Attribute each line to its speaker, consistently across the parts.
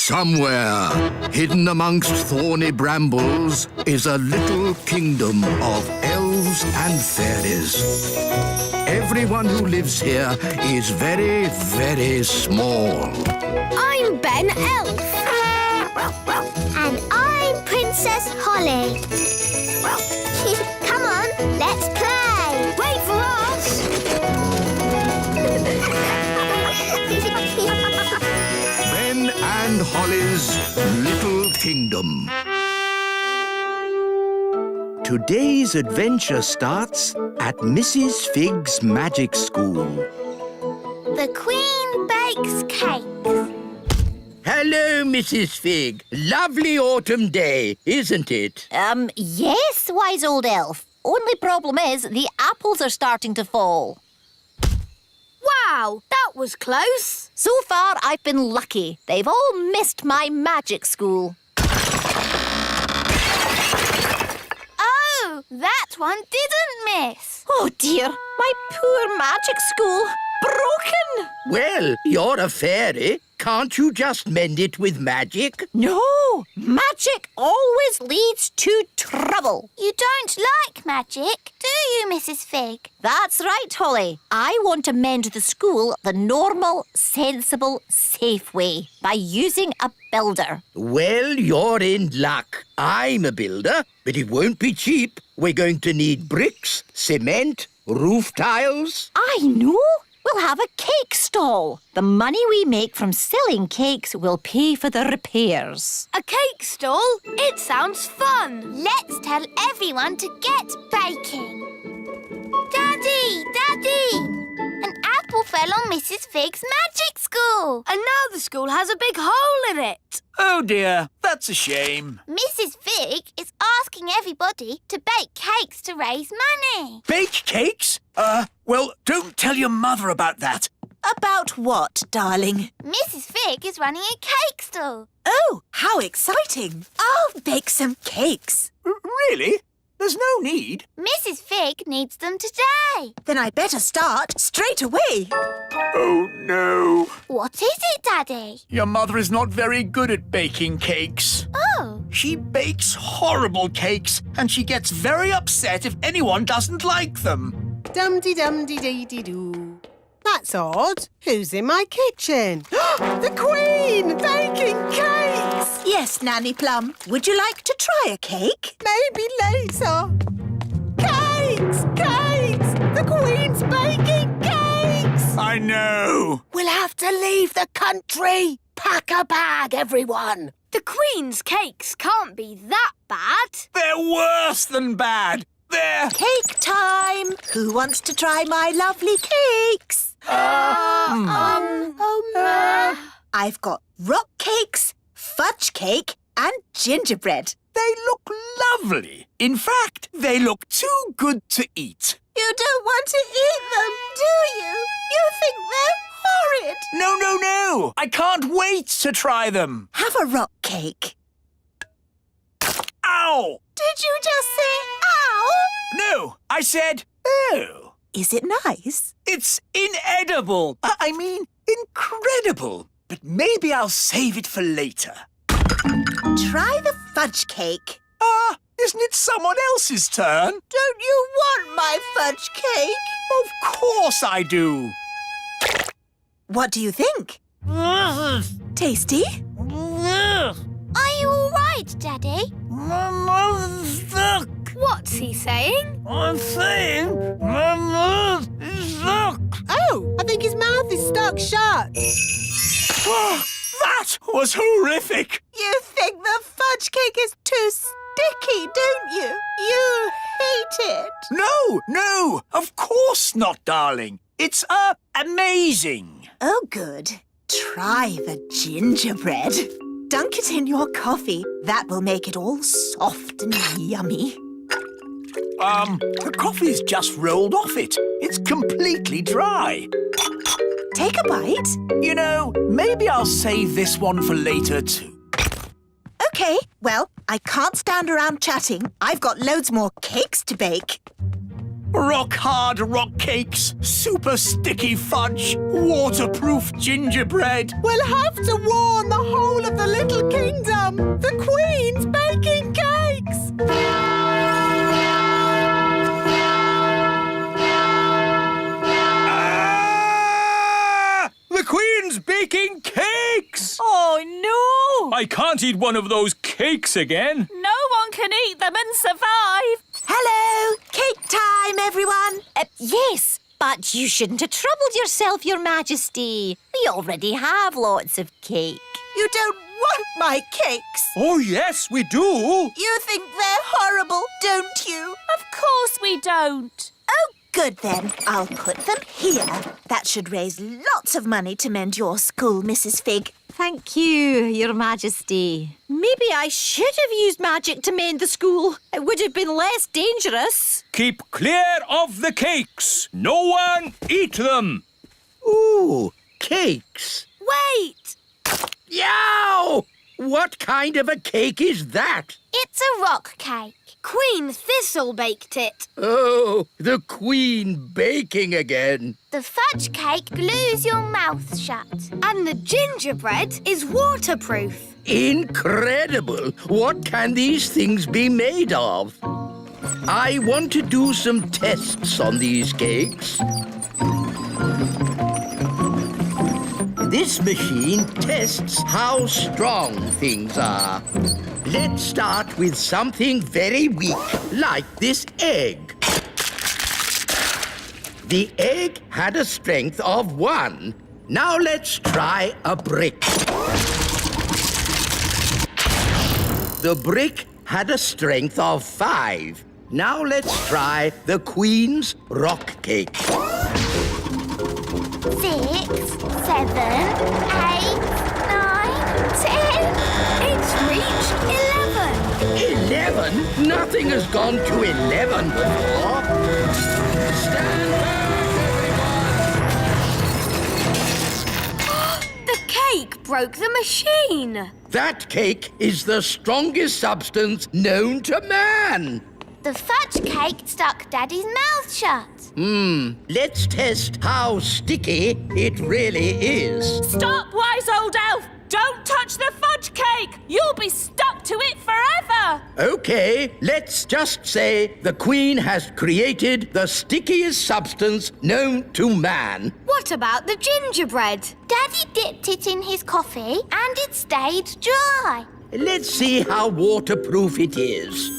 Speaker 1: Somewhere, hidden amongst thorny brambles, is a little kingdom of elves and fairies. Everyone who lives here is very, very small.
Speaker 2: I'm Ben Elf. And I'm Princess Holly. Come on, let's play. Wait for us.
Speaker 1: Ben and Holly's Little Kingdom. Today's adventure starts at Mrs. Fig's magic school.
Speaker 2: The Queen bakes cakes.
Speaker 1: Hello, Mrs. Fig. Lovely autumn day, isn't it?
Speaker 3: Yes, wise old elf. Only problem is the apples are starting to fall.
Speaker 2: Wow, that was close.
Speaker 3: So far, I've been lucky. They've all missed my magic school.
Speaker 2: Oh, that one didn't miss.
Speaker 3: Oh, dear. My poor magic school. Broken.
Speaker 1: Well, you're a fairy. Can't you just mend it with magic?
Speaker 3: No, magic always leads to trouble.
Speaker 2: You don't like magic, do you, Mrs. Fig?
Speaker 3: That's right, Holly. I want to mend the school the normal, sensible, safe way by using a builder.
Speaker 1: Well, you're in luck. I'm a builder, but it won't be cheap. We're going to need bricks, cement, roof tiles.
Speaker 3: I know. We'll have a cake stall. The money we make from selling cakes will pay for the repairs.
Speaker 2: A cake stall? It sounds fun. Let's tell everyone to get baking. Daddy! Daddy! An apple fell on Mrs. Fig's magic school. And now the school has a big hole in it.
Speaker 4: Oh dear, that's a shame.
Speaker 2: Mrs. Fig is asking everybody to bake cakes to raise money.
Speaker 4: Bake cakes? Well, don't tell your mother about that.
Speaker 5: About what, darling?
Speaker 2: Mrs. Fig is running a cake stall.
Speaker 5: Oh, how exciting. I'll bake some cakes.
Speaker 4: Really? There's no need.
Speaker 2: Mrs. Fig needs them today.
Speaker 5: Then I better start straight away.
Speaker 4: Oh, no.
Speaker 2: What is it, Daddy?
Speaker 4: Your mother is not very good at baking cakes.
Speaker 2: Oh.
Speaker 4: She bakes horrible cakes, and she gets very upset if anyone doesn't like them.
Speaker 6: Dum-de-dum-de-dee-dee-doo. That's odd. Who's in my kitchen? The Queen! Baking cakes!
Speaker 5: Yes, Nanny Plum. Would you like to try a cake?
Speaker 6: Maybe later. Cakes! Cakes! The Queen's baking cakes!
Speaker 4: I know.
Speaker 5: We'll have to leave the country. Pack a bag, everyone.
Speaker 2: The Queen's cakes can't be that bad.
Speaker 4: They're worse than bad. They're...
Speaker 5: Cake time. Who wants to try my lovely cakes? I've got rock cakes, fudge cake and gingerbread.
Speaker 4: They look lovely. In fact, they look too good to eat.
Speaker 5: You don't want to eat them, do you? You think they're horrid.
Speaker 4: No. I can't wait to try them.
Speaker 5: Have a rock cake.
Speaker 4: Ow!
Speaker 5: Did you just say ow?
Speaker 4: No, I said, oh.
Speaker 5: Is it nice?
Speaker 4: It's inedible. I mean, incredible. But maybe I'll save it for later.
Speaker 5: Try the fudge cake.
Speaker 4: Isn't it someone else's turn?
Speaker 5: Don't you want my fudge cake?
Speaker 4: Of course I do.
Speaker 5: What do you think? Tasty?
Speaker 2: Are you all right, Daddy?
Speaker 4: My mouth is stuck.
Speaker 2: What's he saying?
Speaker 4: I'm saying my mouth is stuck.
Speaker 6: Oh, I think his mouth is stuck shut.
Speaker 4: That was horrific.
Speaker 5: You think the fudge cake is too sticky, don't you? You hate it.
Speaker 4: No, of course not, darling. It's, amazing.
Speaker 5: Oh, good. Try the gingerbread. Dunk it in your coffee. That will make it all soft and yummy.
Speaker 4: The coffee's just rolled off it. It's completely dry.
Speaker 5: Take a bite.
Speaker 4: You know, maybe I'll save this one for later too.
Speaker 5: OK, well, I can't stand around chatting. I've got loads more cakes to bake.
Speaker 4: Rock-hard rock cakes, super sticky fudge, waterproof gingerbread.
Speaker 6: We'll have to warn the whole of the
Speaker 7: cakes!
Speaker 8: Oh, no!
Speaker 7: I can't eat one of those cakes again.
Speaker 8: No one can eat them and survive.
Speaker 5: Hello! Cake time, everyone!
Speaker 3: Yes, but you shouldn't have troubled yourself, Your Majesty. We already have lots of cake.
Speaker 5: You don't want my cakes!
Speaker 7: Oh, yes, we do.
Speaker 5: You think they're horrible, don't you?
Speaker 8: Of course we don't.
Speaker 5: Oh, good then. I'll put them here. That should raise lots of money to mend your school, Mrs. Fig.
Speaker 3: Thank you, Your Majesty. Maybe I should have used magic to mend the school. It would have been less dangerous.
Speaker 7: Keep clear of the cakes. No one eat them.
Speaker 1: Ooh, cakes.
Speaker 2: Wait!
Speaker 1: Yow! What kind of a cake is that?
Speaker 2: It's a rock cake. Queen Thistle baked it.
Speaker 1: Oh, the Queen baking again.
Speaker 2: The fudge cake glues your mouth shut. And the gingerbread is waterproof.
Speaker 1: Incredible! What can these things be made of? I want to do some tests on these cakes. This machine tests how strong things are. Let's start with something very weak, like this egg. The egg had a strength of 1. Now let's try a brick. The brick had a strength of 5. Now let's try the Queen's rock cake.
Speaker 2: 6, 7, 8, 9, 10. It's reached 11.
Speaker 1: 11? Nothing has gone to 11 before. Stand back, everyone!
Speaker 2: The cake broke the machine.
Speaker 1: That cake is the strongest substance known to man.
Speaker 2: The fudge cake stuck Daddy's mouth shut.
Speaker 1: Let's test how sticky it really is.
Speaker 8: Stop, wise old elf! Don't touch the fudge cake! You'll be stuck to it forever!
Speaker 1: Okay, let's just say the Queen has created the stickiest substance known to man.
Speaker 2: What about the gingerbread? Daddy dipped it in his coffee and it stayed dry.
Speaker 1: Let's see how waterproof it is.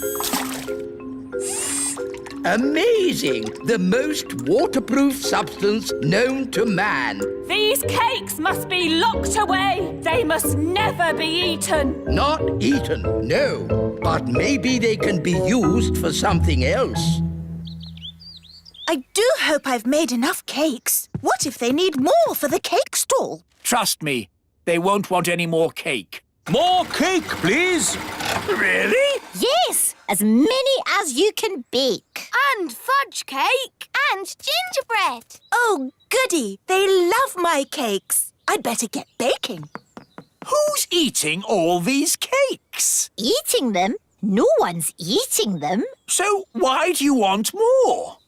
Speaker 1: Amazing! The most waterproof substance known to man.
Speaker 8: These cakes must be locked away. They must never be eaten.
Speaker 1: Not eaten, no. But maybe they can be used for something else.
Speaker 5: I do hope I've made enough cakes. What if they need more for the cake stall?
Speaker 4: Trust me, they won't want any more cake.
Speaker 7: More cake, please.
Speaker 4: Really?
Speaker 3: Yes, as many as you can bake.
Speaker 2: And fudge cake and gingerbread.
Speaker 5: Oh, goody. They love my cakes. I'd better get baking.
Speaker 4: Who's eating all these cakes?
Speaker 3: Eating them? No one's eating them.
Speaker 4: So why do you want more?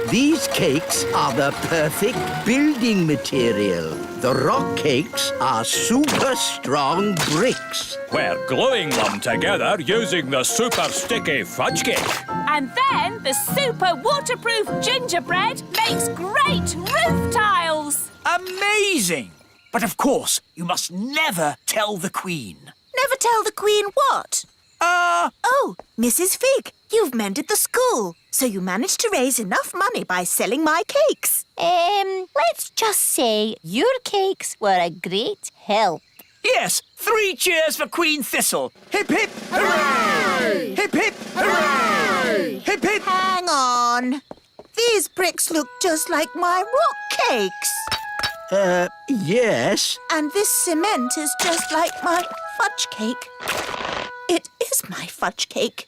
Speaker 1: These cakes are the perfect building material. The rock cakes are super strong bricks.
Speaker 7: We're gluing them together using the super sticky fudge cake.
Speaker 8: And then the super waterproof gingerbread makes great roof tiles.
Speaker 4: Amazing! But of course, you must never tell the Queen.
Speaker 5: Never tell the Queen what? Oh, Mrs. Fig, you've mended the school. So you managed to raise enough money by selling my cakes.
Speaker 3: Let's just say your cakes were a great help.
Speaker 4: Yes, 3 cheers for Queen Thistle. Hip, hip, hooray! Hip, hip, hooray! Hip, hip.
Speaker 5: Hang on. These bricks look just like my rock cakes.
Speaker 1: Yes.
Speaker 5: And this cement is just like my fudge cake. It is my fudge cake.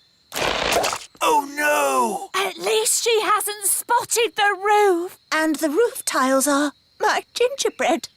Speaker 4: Oh, no!
Speaker 8: At least she hasn't spotted the roof.
Speaker 5: And the roof tiles are my gingerbread.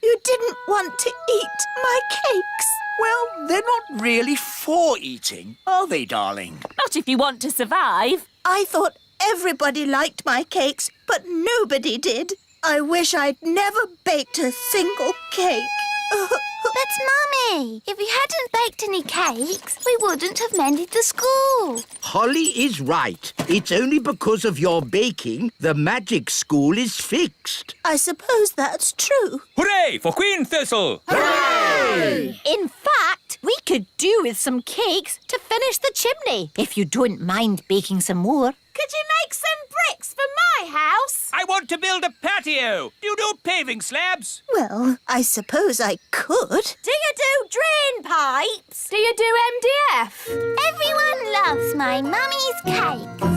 Speaker 5: You didn't want to eat my cakes.
Speaker 4: Well, they're not really for eating, are they, darling?
Speaker 8: Not if you want to survive.
Speaker 5: I thought everybody liked my cakes, but nobody did. I wish I'd never baked a single cake.
Speaker 2: But, Mummy, if we hadn't baked any cakes, we wouldn't have mended the school.
Speaker 1: Holly is right. It's only because of your baking the magic school is fixed.
Speaker 5: I suppose that's true.
Speaker 7: Hooray for Queen Thistle!
Speaker 4: Hooray!
Speaker 1: Hooray!
Speaker 3: In fact, we could do with some cakes to finish the chimney, if you don't mind baking some more.
Speaker 8: Could you make some bricks for my house?
Speaker 4: I want to build a patio. Do you do paving slabs?
Speaker 5: Well, I suppose I could.
Speaker 3: Do you do drain pipes?
Speaker 8: Do you do MDF?
Speaker 2: Everyone loves my mummy's cakes.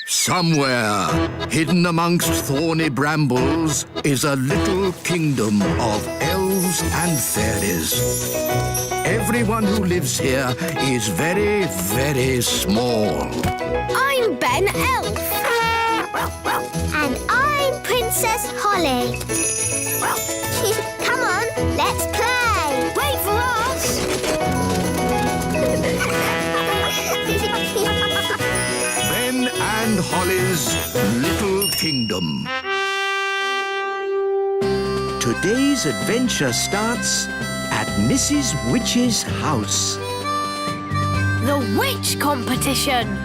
Speaker 1: Somewhere, hidden amongst thorny brambles, is a little kingdom of elves and fairies. Everyone who lives here is very, very small.
Speaker 2: I'm Ben Elf. And I'm Princess Holly. Come on, let's play. Wait for us.
Speaker 1: Ben and Holly's little kingdom.
Speaker 9: Today's adventure starts at Mrs. Witch's house.
Speaker 8: The witch competition.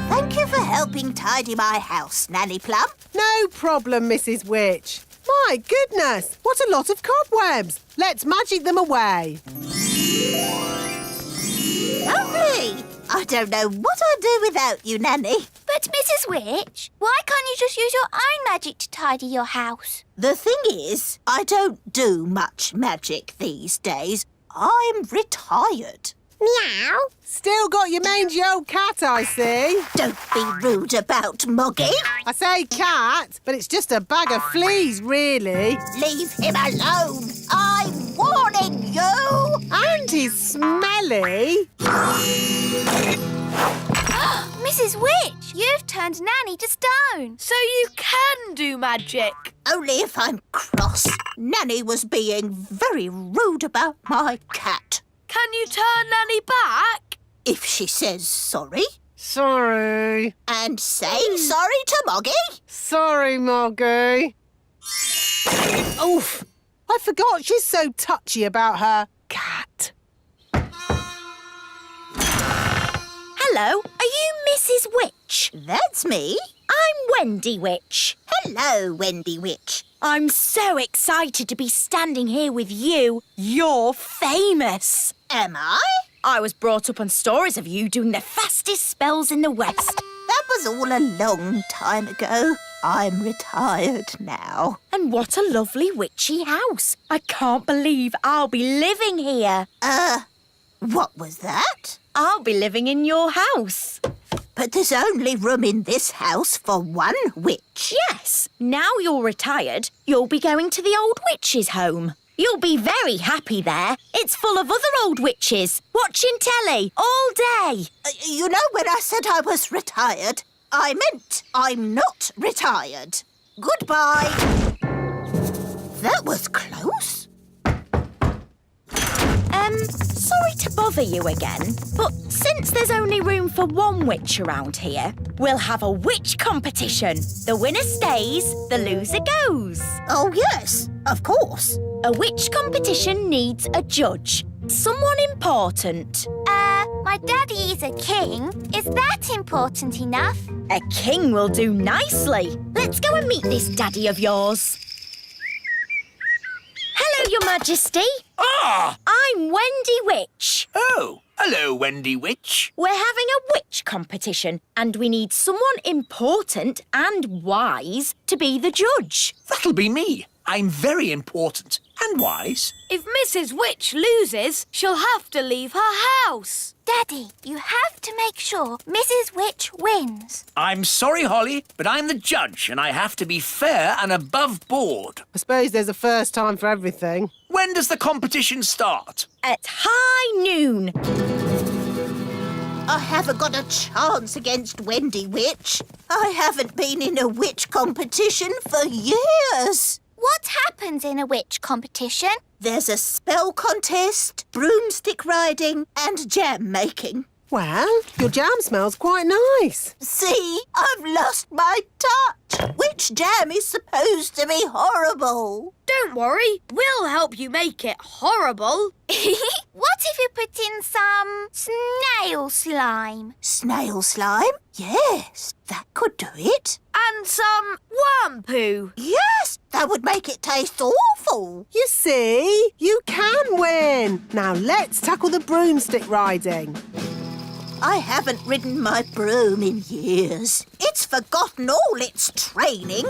Speaker 5: Thank you for helping tidy my house, Nanny Plum.
Speaker 6: No problem, Mrs. Witch. My goodness, what a lot of cobwebs. Let's magic them away.
Speaker 5: Lovely. I don't know what I'd do without you, Nanny.
Speaker 2: But Mrs. Witch, why can't you just use your own magic to tidy your house?
Speaker 5: The thing is, I don't do much magic these days. I'm retired.
Speaker 2: Meow.
Speaker 6: Still got your mangy old cat, I see.
Speaker 5: Don't be rude about Moggy.
Speaker 6: I say cat, but it's just a bag of fleas, really.
Speaker 5: Leave him alone. I'm warning you.
Speaker 6: And he's smelly.
Speaker 2: Mrs. Witch, you've turned Nanny to stone.
Speaker 8: So you can do magic.
Speaker 5: Only if I'm cross. Nanny was being very rude about my cat.
Speaker 8: Can you turn Nanny back?
Speaker 5: If she says sorry.
Speaker 6: Sorry.
Speaker 5: And say sorry to Moggy.
Speaker 6: Sorry, Moggy. Oof. I forgot she's so touchy about her cat.
Speaker 3: Hello, are you Mrs. Witch?
Speaker 5: That's me.
Speaker 3: I'm Wendy Witch.
Speaker 5: Hello, Wendy Witch.
Speaker 3: I'm so excited to be standing here with you. You're famous.
Speaker 5: Am I?
Speaker 3: I was brought up on stories of you doing the fastest spells in the West.
Speaker 5: That was all a long time ago. I'm retired now.
Speaker 3: And what a lovely witchy house. I can't believe I'll be living here.
Speaker 5: What was that?
Speaker 3: I'll be living in your house.
Speaker 5: But there's only room in this house for one witch.
Speaker 3: Yes, now you're retired, you'll be going to the old witch's home. You'll be very happy there. It's full of other old witches, watching telly all day.
Speaker 5: You know, when I said I was retired, I meant I'm not retired. Goodbye. That was close.
Speaker 3: Sorry to bother you again, but since there's only room for one witch around here, we'll have a witch competition. The winner stays, the loser goes.
Speaker 5: Oh, yes, of course.
Speaker 3: A witch competition needs a judge. Someone important.
Speaker 2: My daddy is a king. Is that important enough?
Speaker 3: A king will do nicely. Let's go and meet this daddy of yours. Hello, Your Majesty.
Speaker 4: Ah!
Speaker 3: I'm Wendy Witch.
Speaker 4: Oh, hello, Wendy Witch.
Speaker 3: We're having a witch competition and we need someone important and wise to be the judge.
Speaker 4: That'll be me. I'm very important and wise.
Speaker 8: If Mrs. Witch loses, she'll have to leave her house.
Speaker 2: Daddy, you have to make sure Mrs. Witch wins.
Speaker 4: I'm sorry, Holly, but I'm the judge and I have to be fair and above board.
Speaker 6: I suppose there's a first time for everything.
Speaker 4: When does the competition start?
Speaker 3: At high noon.
Speaker 5: I haven't got a chance against Wendy Witch. I haven't been in a witch competition for years.
Speaker 2: What happens in a witch competition?
Speaker 5: There's a spell contest, broomstick riding and jam making.
Speaker 6: Well, your jam smells quite nice.
Speaker 5: See, I've lost my touch. Which jam is supposed to be horrible?
Speaker 10: Don't worry, we'll help you make it horrible.
Speaker 2: What if you put in some snail slime?
Speaker 5: Snail slime? Yes, that could do it.
Speaker 10: And some worm poo.
Speaker 5: Yes, that would make it taste awful.
Speaker 6: You see, you can win. Now let's tackle the broomstick riding.
Speaker 5: I haven't ridden my broom in years. It's forgotten all its training.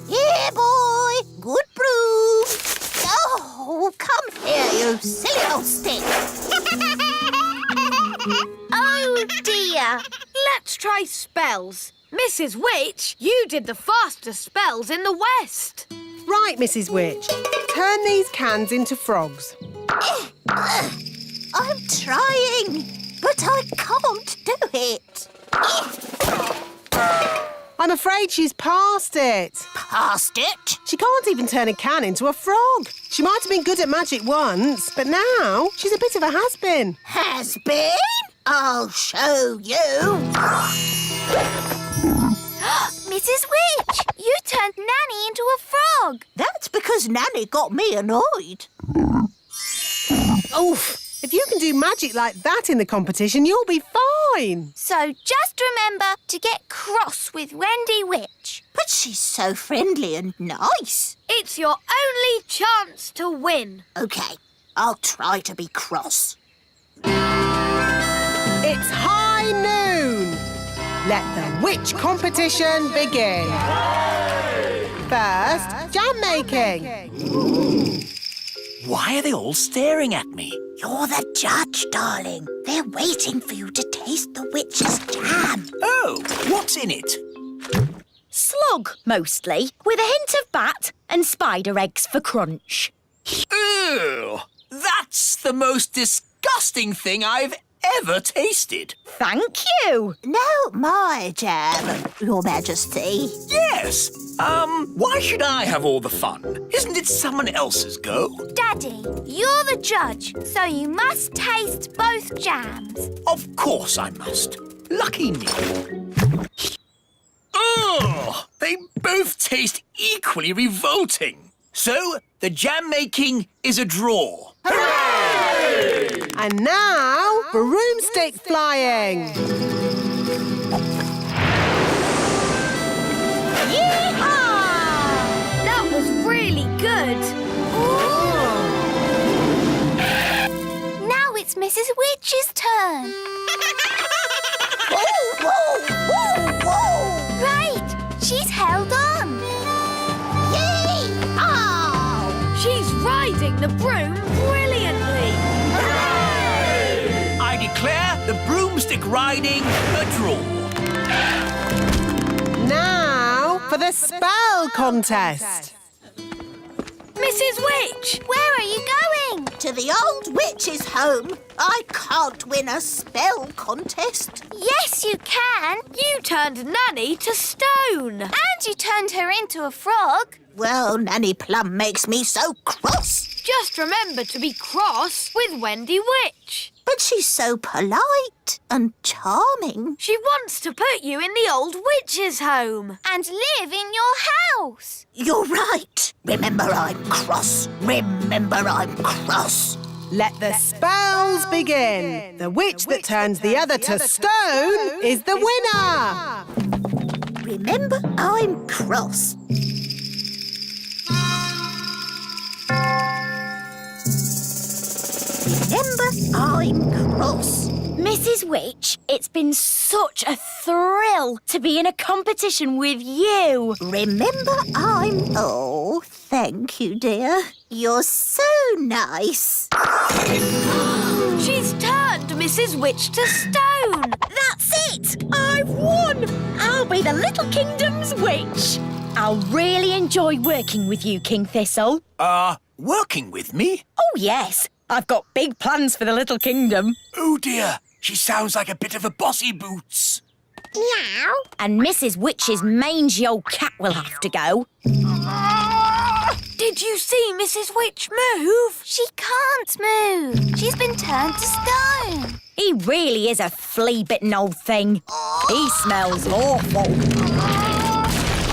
Speaker 5: Here, boy. Good broom. Oh, come here, you silly old stick.
Speaker 2: Oh, dear.
Speaker 10: Let's try spells. Mrs. Witch, you did the fastest spells in the West.
Speaker 6: Right, Mrs. Witch. Turn these cans into frogs.
Speaker 5: I'm trying, but I can't do it.
Speaker 6: I'm afraid she's past it.
Speaker 5: Past it?
Speaker 6: She can't even turn a can into a frog. She might have been good at magic once, but now she's a bit of a has-been.
Speaker 5: Has been? I'll show you.
Speaker 2: Mrs. Witch, you turned Nanny into a frog.
Speaker 5: That's because Nanny got me annoyed.
Speaker 6: Oof! If you can do magic like that in the competition, you'll be fine.
Speaker 2: So just remember to get cross with Wendy Witch.
Speaker 5: But she's so friendly and nice.
Speaker 10: It's your only chance to win.
Speaker 5: OK, I'll try to be cross.
Speaker 6: It's high noon. Let the witch competition begin. First, jam making.
Speaker 4: Why are they all staring at me?
Speaker 5: You're the judge, darling. They're waiting for you to taste the witch's jam.
Speaker 4: Oh, what's in it?
Speaker 3: Slug, mostly, with a hint of bat and spider eggs for crunch.
Speaker 4: Ew! That's the most disgusting thing I've ever tasted.
Speaker 3: Thank you.
Speaker 5: No, my jam, Your Majesty.
Speaker 4: Yes. Why should I have all the fun? Isn't it someone else's go?
Speaker 2: Daddy, you're the judge, so you must taste both jams.
Speaker 4: Of course I must. Lucky me. Ugh! They both taste equally revolting. So, the jam making is a draw.
Speaker 6: Hooray! And now, broomstick flying.
Speaker 10: Yee-haw! That was really good.
Speaker 2: Now it's Mrs. Witch's turn.
Speaker 5: Whoa, whoa, whoa, whoa!
Speaker 2: Great! She's held on.
Speaker 5: Yee-haw!
Speaker 10: She's riding the broom brilliantly.
Speaker 4: I declare the broomstick riding a draw.
Speaker 6: Now for the spell contest.
Speaker 10: Mrs. Witch!
Speaker 2: Where are you going?
Speaker 5: To the old witch's home. I can't win a spell contest.
Speaker 2: Yes, you can.
Speaker 10: You turned Nanny to stone.
Speaker 2: And you turned her into a frog.
Speaker 5: Well, Nanny Plum makes me so cross.
Speaker 10: Just remember to be cross with Wendy Witch.
Speaker 5: But she's so polite and charming.
Speaker 10: She wants to put you in the old witch's home.
Speaker 2: And live in your house.
Speaker 5: You're right. Remember, I'm cross. Remember, I'm cross.
Speaker 6: Let the spells begin. The witch that turns the other to stone is the winner.
Speaker 5: Remember, I'm cross. Remember, I'm cross.
Speaker 3: Mrs. Witch, it's been such a thrill to be in a competition with you.
Speaker 5: Remember, I'm... Oh, thank you, dear. You're so nice.
Speaker 10: She's turned Mrs. Witch to stone.
Speaker 3: That's it! I've won! I'll be the Little Kingdom's witch. I'll really enjoy working with you, King Thistle.
Speaker 4: Working with me?
Speaker 3: Oh, yes. I've got big plans for the Little Kingdom.
Speaker 4: Oh, dear. She sounds like a bit of a bossy boots.
Speaker 3: Meow. And Mrs. Witch's mangy old cat will have to go.
Speaker 10: Did you see Mrs. Witch move?
Speaker 2: She can't move. She's been turned to stone.
Speaker 3: He really is a flea-bitten old thing. He smells awful.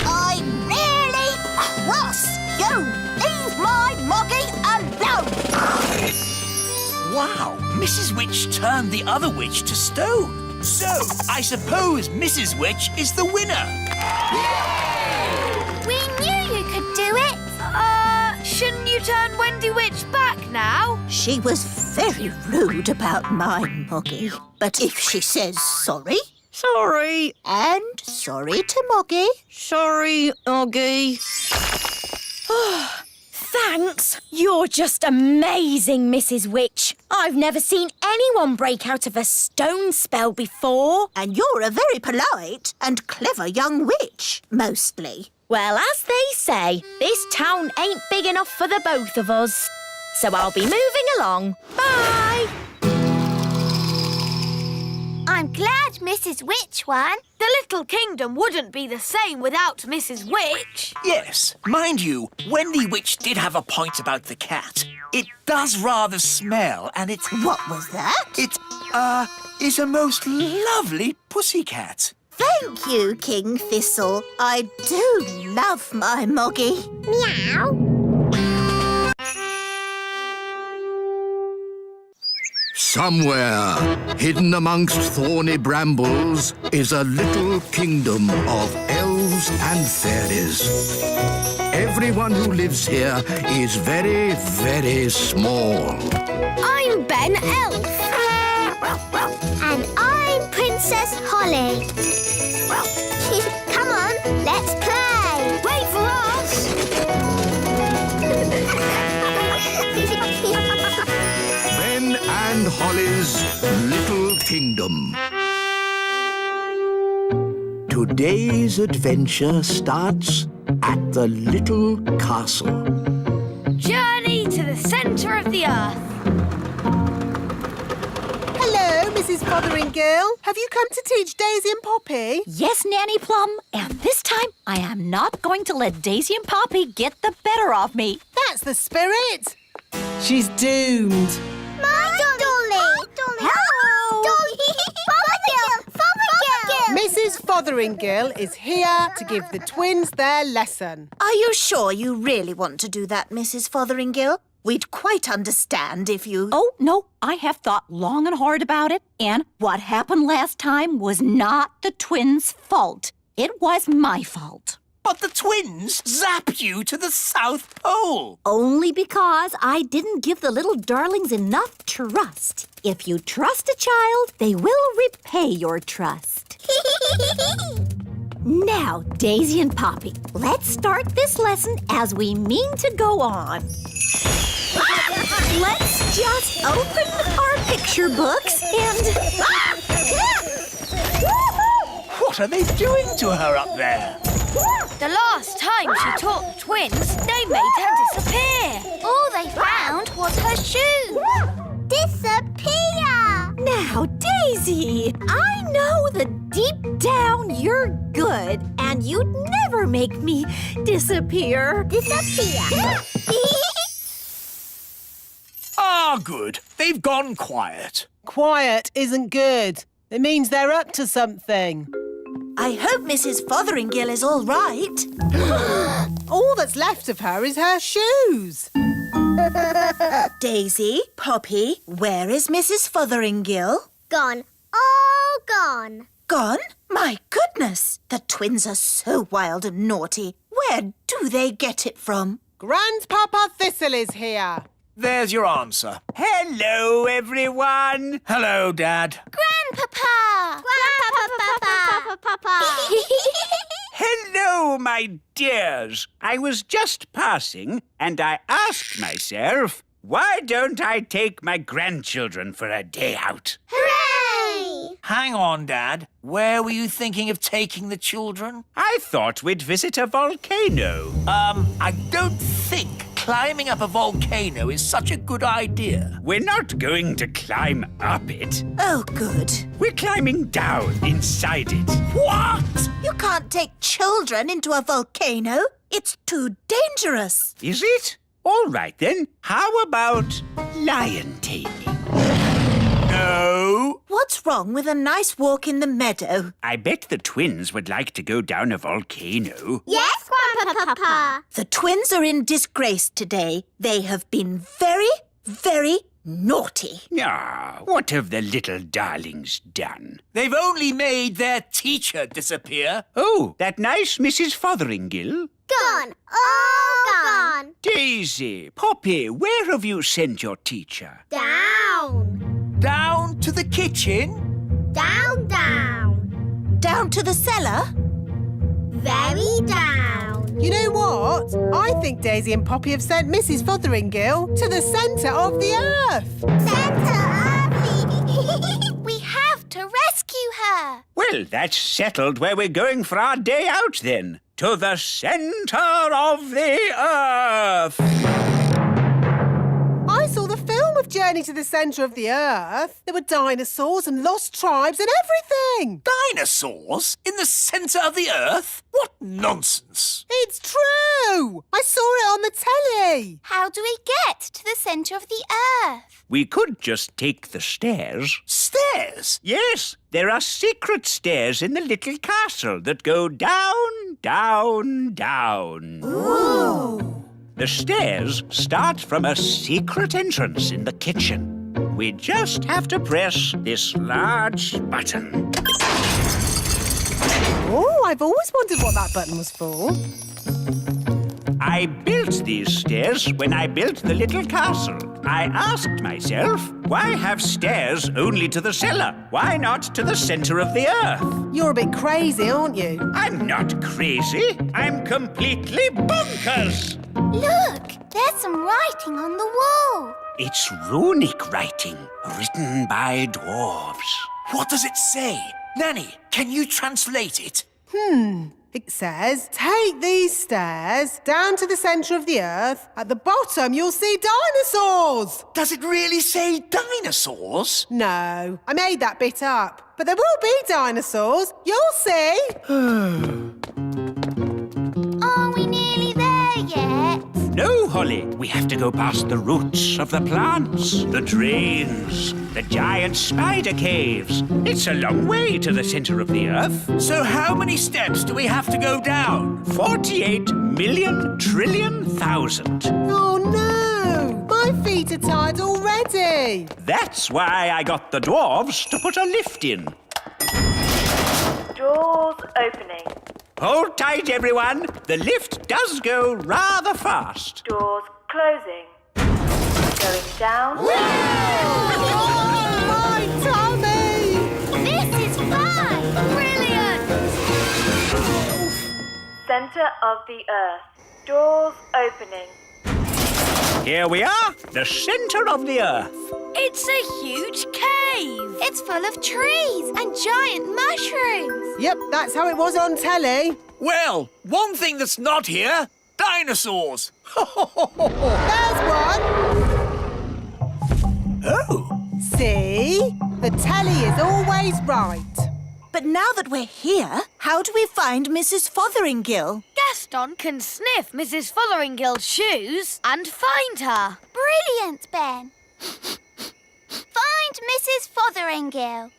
Speaker 5: I'm really cross. You leave my Moggy alone.
Speaker 4: Wow, Mrs. Witch turned the other witch to stone. So, I suppose Mrs. Witch is the winner.
Speaker 2: We knew you could do it.
Speaker 10: Shouldn't you turn Wendy Witch back now?
Speaker 5: She was very rude about my Moggy. But if she says sorry,
Speaker 3: Sorry.
Speaker 5: and sorry to Moggy,
Speaker 3: Sorry, Oggy. Thanks. You're just amazing, Mrs. Witch. I've never seen anyone break out of a stone spell before.
Speaker 5: and you're a very polite and clever young witch, mostly.
Speaker 3: Well, as they say, this town ain't big enough for the both of us. So I'll be moving along. Bye.
Speaker 2: I'm glad Mrs. Witch won.
Speaker 10: The little kingdom wouldn't be the same without Mrs. Witch.
Speaker 4: Yes, mind you, Wendy Witch did have a point about the cat. It does rather smell, and it's...
Speaker 5: What was that?
Speaker 4: It, is a most lovely pussycat.
Speaker 5: Thank you, King Thistle. I do love my Moggy. Meow.
Speaker 1: Somewhere, hidden amongst thorny brambles, is a little kingdom of elves and fairies. Everyone who lives here is very, very small.
Speaker 2: I'm Ben Elf. And I'm Princess Holly. Come on, let's play.
Speaker 10: Wait for us.
Speaker 1: Ben and Holly's Little Kingdom. Today's adventure starts at the little castle.
Speaker 10: Journey to the centre of the earth.
Speaker 6: Hello, Mrs. Fotheringill. Have you come to teach Daisy and Poppy?
Speaker 11: Yes, Nanny Plum, and this time I am not going to let Daisy and Poppy get the better of me.
Speaker 6: That's the spirit. She's doomed.
Speaker 2: My Dolly.
Speaker 5: Hello.
Speaker 2: Dolly. Fothergill.
Speaker 6: Mrs. Fotheringill is here to give the twins their lesson.
Speaker 5: Are you sure you really want to do that, Mrs. Fotheringill? We'd quite understand if you...
Speaker 11: Oh, no, I have thought long and hard about it, and what happened last time was not the twins' fault. It was my fault.
Speaker 4: But the twins zap you to the South Pole.
Speaker 11: Only because I didn't give the little darlings enough trust. If you trust a child, they will repay your trust. Now, Daisy and Poppy, let's start this lesson as we mean to go on. Let's just open our picture books and...
Speaker 4: What are they doing to her up there?
Speaker 10: The last time she taught the twins, they made her disappear.
Speaker 2: All they found was her shoes. Disappear!
Speaker 11: Now, Daisy, I know that deep down you're good and you'd never make me disappear.
Speaker 2: Disappear.
Speaker 4: Ah, good. They've gone quiet.
Speaker 6: Quiet isn't good. It means they're up to something.
Speaker 5: I hope Mrs. Fotheringill is all right.
Speaker 6: All that's left of her is her shoes.
Speaker 5: Daisy, Poppy, where is Mrs. Fotheringill?
Speaker 2: Gone. All gone.
Speaker 5: Gone? My goodness! The twins are so wild and naughty. Where do they get it from?
Speaker 6: Grandpapa Thistle is here.
Speaker 4: There's your answer. Hello, everyone. Hello, Dad.
Speaker 2: Grandpapa! Grandpapa!
Speaker 12: Hello, my dears. I was just passing and I asked myself, why don't I take my grandchildren for a day out?
Speaker 2: Hooray!
Speaker 4: Hang on, Dad. Where were you thinking of taking the children?
Speaker 12: I thought we'd visit a volcano.
Speaker 4: I don't think climbing up a volcano is such a good idea.
Speaker 12: We're not going to climb up it.
Speaker 5: Oh, good.
Speaker 12: We're climbing down inside it.
Speaker 5: What? You can't take children into a volcano. It's too dangerous.
Speaker 12: Is it? All right then. How about lion taming? No.
Speaker 5: What's wrong with a nice walk in the meadow?
Speaker 12: I bet the twins would like to go down a volcano.
Speaker 2: Yes, Grandpapa.
Speaker 5: The twins are in disgrace today. They have been very, very naughty.
Speaker 12: Ah, what have the little darlings done?
Speaker 4: They've only made their teacher disappear.
Speaker 12: Oh, that nice Mrs. Fotheringill?
Speaker 2: Gone. All gone.
Speaker 12: Daisy, Poppy, where have you sent your teacher?
Speaker 2: Down.
Speaker 4: Down to the kitchen?
Speaker 2: Down, down.
Speaker 5: Down to the cellar?
Speaker 2: Very down.
Speaker 6: You know what? I think Daisy and Poppy have sent Mrs. Fotheringill to the centre of the earth.
Speaker 2: We have to rescue her.
Speaker 12: Well, that's settled where we're going for our day out then. To the centre of the earth.
Speaker 6: I saw the film of Journey to the Centre of the Earth. There were dinosaurs and lost tribes and everything.
Speaker 4: Dinosaurs? In the centre of the earth? What nonsense!
Speaker 6: It's true. I saw it on the telly.
Speaker 2: How do we get to the centre of the earth?
Speaker 12: We could just take the stairs.
Speaker 4: Stairs?
Speaker 12: Yes, there are secret stairs in the little castle that go down, down, down.
Speaker 5: Ooh.
Speaker 12: The stairs start from a secret entrance in the kitchen. We just have to press this large button.
Speaker 6: Oh, I've always wondered what that button was for.
Speaker 12: I built these stairs when I built the little castle. I asked myself, why have stairs only to the cellar? Why not to the centre of the earth?
Speaker 6: You're a bit crazy, aren't you?
Speaker 12: I'm not crazy. I'm completely bonkers.
Speaker 2: Look, there's some writing on the wall.
Speaker 12: It's runic writing, written by dwarves.
Speaker 4: What does it say? Nanny, can you translate it?
Speaker 6: It says, take these stairs down to the centre of the earth. At the bottom, you'll see dinosaurs.
Speaker 4: Does it really say dinosaurs?
Speaker 6: No, I made that bit up. But there will be dinosaurs. You'll see.
Speaker 2: Are we nearly there yet?
Speaker 12: No, Holly. We have to go past the roots of the plants, the drains, the giant spider caves. It's a long way to the centre of the earth.
Speaker 4: So how many steps do we have to go down?
Speaker 12: 48,000,000,000,000.
Speaker 6: Oh, no. My feet are tired already.
Speaker 12: That's why I got the dwarves to put a lift in.
Speaker 13: Doors opening.
Speaker 12: Hold tight, everyone. The lift does go rather fast.
Speaker 13: Doors closing. Going down.
Speaker 6: My tummy!
Speaker 2: This is fun! Brilliant!
Speaker 13: Center of the earth. Doors opening.
Speaker 12: Here we are, the centre of the earth.
Speaker 10: It's a huge cave.
Speaker 2: It's full of trees and giant mushrooms.
Speaker 6: Yep, that's how it was on telly.
Speaker 4: Well, one thing that's not here, dinosaurs.
Speaker 6: There's one.
Speaker 4: Oh.
Speaker 6: See? The telly is always right.
Speaker 5: But now that we're here, how do we find Mrs. Fotheringill?
Speaker 10: Gaston can sniff Mrs. Fotheringill's shoes and find her.
Speaker 2: Brilliant, Ben. Find Mrs. Fotheringill.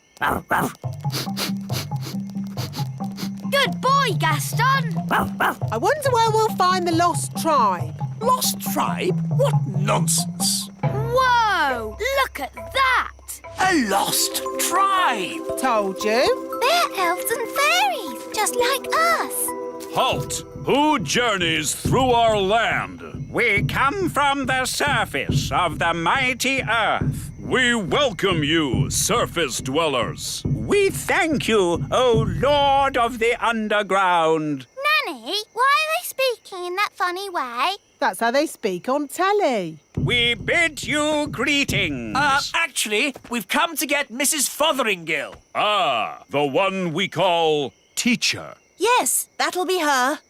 Speaker 10: Good boy, Gaston.
Speaker 6: I wonder where we'll find the lost tribe.
Speaker 4: Lost tribe? What nonsense.
Speaker 10: Whoa, look at that.
Speaker 4: A lost tribe.
Speaker 6: Told you.
Speaker 2: They're elves and fairies, just like us.
Speaker 7: Halt! Who journeys through our land?
Speaker 12: We come from the surface of the mighty earth.
Speaker 7: We welcome you, surface dwellers.
Speaker 12: We thank you, O Lord of the underground.
Speaker 2: Nanny, why are they speaking in that funny way?
Speaker 6: That's how they speak on telly.
Speaker 12: We bid you greetings.
Speaker 4: Actually, we've come to get Mrs. Fotheringill.
Speaker 7: Ah, the one we call teacher.
Speaker 5: Yes, that'll be her.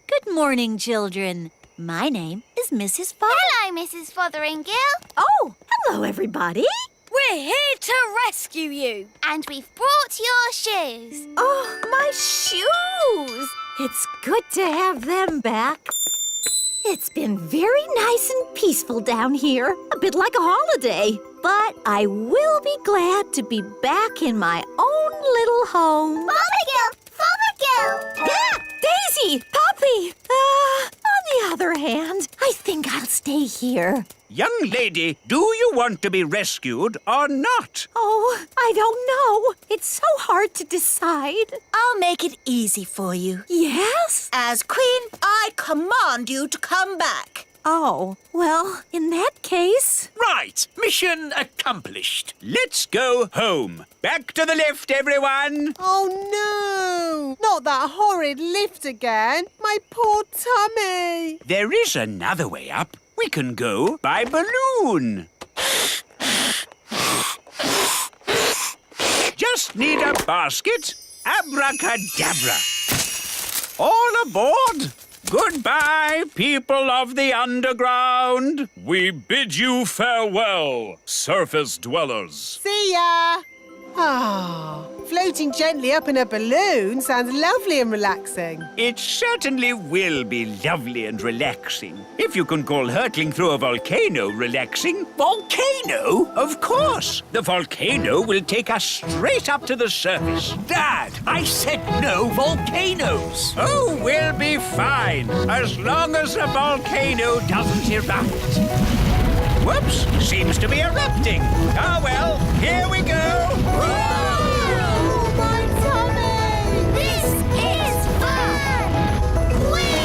Speaker 11: Good morning, children. My name is Mrs.
Speaker 2: Hello, Mrs. Fotheringill.
Speaker 11: Oh, hello, everybody.
Speaker 10: We're here to rescue you.
Speaker 2: And we've brought your shoes.
Speaker 11: Oh, my shoes. It's good to have them back. It's been very nice and peaceful down here, a bit like a holiday. But I will be glad to be back in my own little home.
Speaker 2: Fothergill!
Speaker 11: Yeah, Daisy! Poppy! On the other hand, I think I'll stay here.
Speaker 12: Young lady, do you want to be rescued or not?
Speaker 11: Oh, I don't know. It's so hard to decide.
Speaker 5: I'll make it easy for you.
Speaker 11: Yes?
Speaker 5: As Queen, I command you to come back.
Speaker 11: Oh, well, in that case...
Speaker 4: Right, mission accomplished.
Speaker 12: Let's go home. Back to the lift, everyone.
Speaker 6: Oh, no! Not that horrid lift again. My poor tummy.
Speaker 12: There is another way up. We can go by balloon. Just need a basket. Abracadabra. All aboard. Goodbye, people of the underground.
Speaker 7: We bid you farewell, surface dwellers.
Speaker 6: See ya! Ah, floating gently up in a balloon sounds lovely and relaxing.
Speaker 12: It certainly will be lovely and relaxing. If you can call hurtling through a volcano relaxing.
Speaker 4: Volcano?
Speaker 12: Of course. The volcano will take us straight up to the surface.
Speaker 4: Dad, I said no volcanoes.
Speaker 12: Oh, we'll be fine, as long as the volcano doesn't erupt. Whoops, seems to be erupting. Oh, well, here we go.
Speaker 2: Oh, my tummy! This is fun! Whee!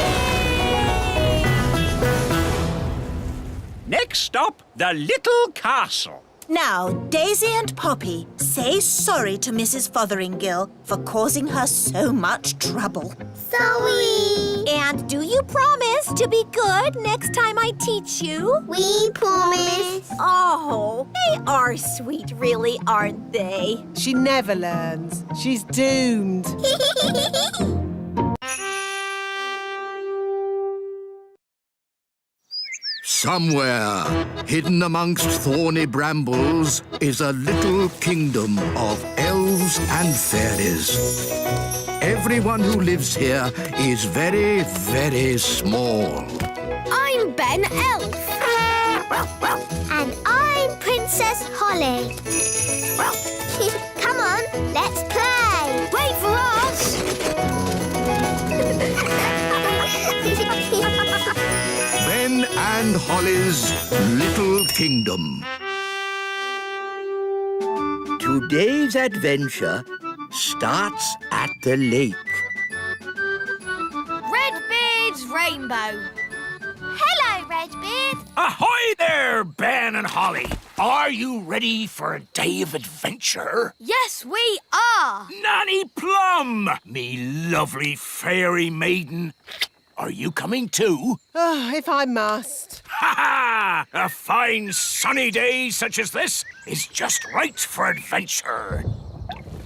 Speaker 12: Next stop, the little castle.
Speaker 5: Now, Daisy and Poppy, say sorry to Mrs. Fotheringill for causing her so much trouble.
Speaker 2: Sorry!
Speaker 11: And do you promise to be good next time I teach you?
Speaker 2: We promise.
Speaker 11: Oh, they are sweet, really, aren't they?
Speaker 6: She never learns. She's doomed.
Speaker 1: Somewhere, hidden amongst thorny brambles, is a little kingdom of elves and fairies. Everyone who lives here is very, very small.
Speaker 10: I'm Ben Elf.
Speaker 2: And I'm Princess Holly. Come on, let's play.
Speaker 10: Wait for us.
Speaker 1: Ben and Holly's Little Kingdom.
Speaker 9: Today's adventure starts at the lake.
Speaker 10: Redbeards Rainbow.
Speaker 2: Hello, Redbeard.
Speaker 4: Ahoy there, Ben and Holly. Are you ready for a day of adventure?
Speaker 10: Yes, we are.
Speaker 4: Nanny Plum, me lovely fairy maiden. Are you coming too?
Speaker 6: If I must.
Speaker 4: Ha ha! A fine sunny day such as this is just right for adventure.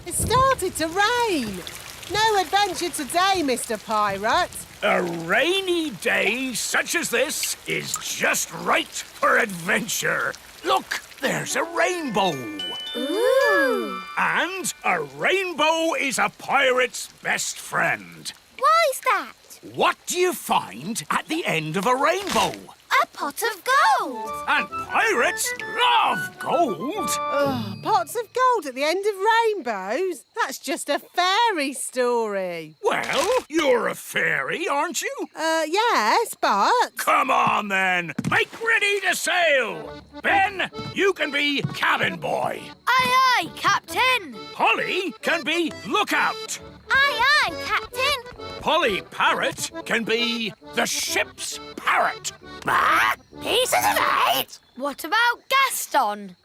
Speaker 6: It started to rain. No adventure today, Mr. Pirate.
Speaker 4: A rainy day such as this is just right for adventure. Look, there's a rainbow.
Speaker 10: Ooh.
Speaker 4: And a rainbow is a pirate's best friend.
Speaker 2: Why's that?
Speaker 4: What do you find at the end of a rainbow?
Speaker 2: A pot of gold.
Speaker 4: And pirates love gold.
Speaker 6: Pots of gold at the end of rainbows? That's just a fairy story.
Speaker 4: Well, you're a fairy, aren't you?
Speaker 6: Yes, but...
Speaker 4: Come on, then. Make ready to sail. Ben, you can be cabin boy.
Speaker 10: Aye, aye, Captain.
Speaker 4: Holly can be lookout.
Speaker 2: Aye, aye, Captain.
Speaker 4: Polly Parrot can be the ship's parrot.
Speaker 2: Pieces of eight.
Speaker 10: What about Gaston?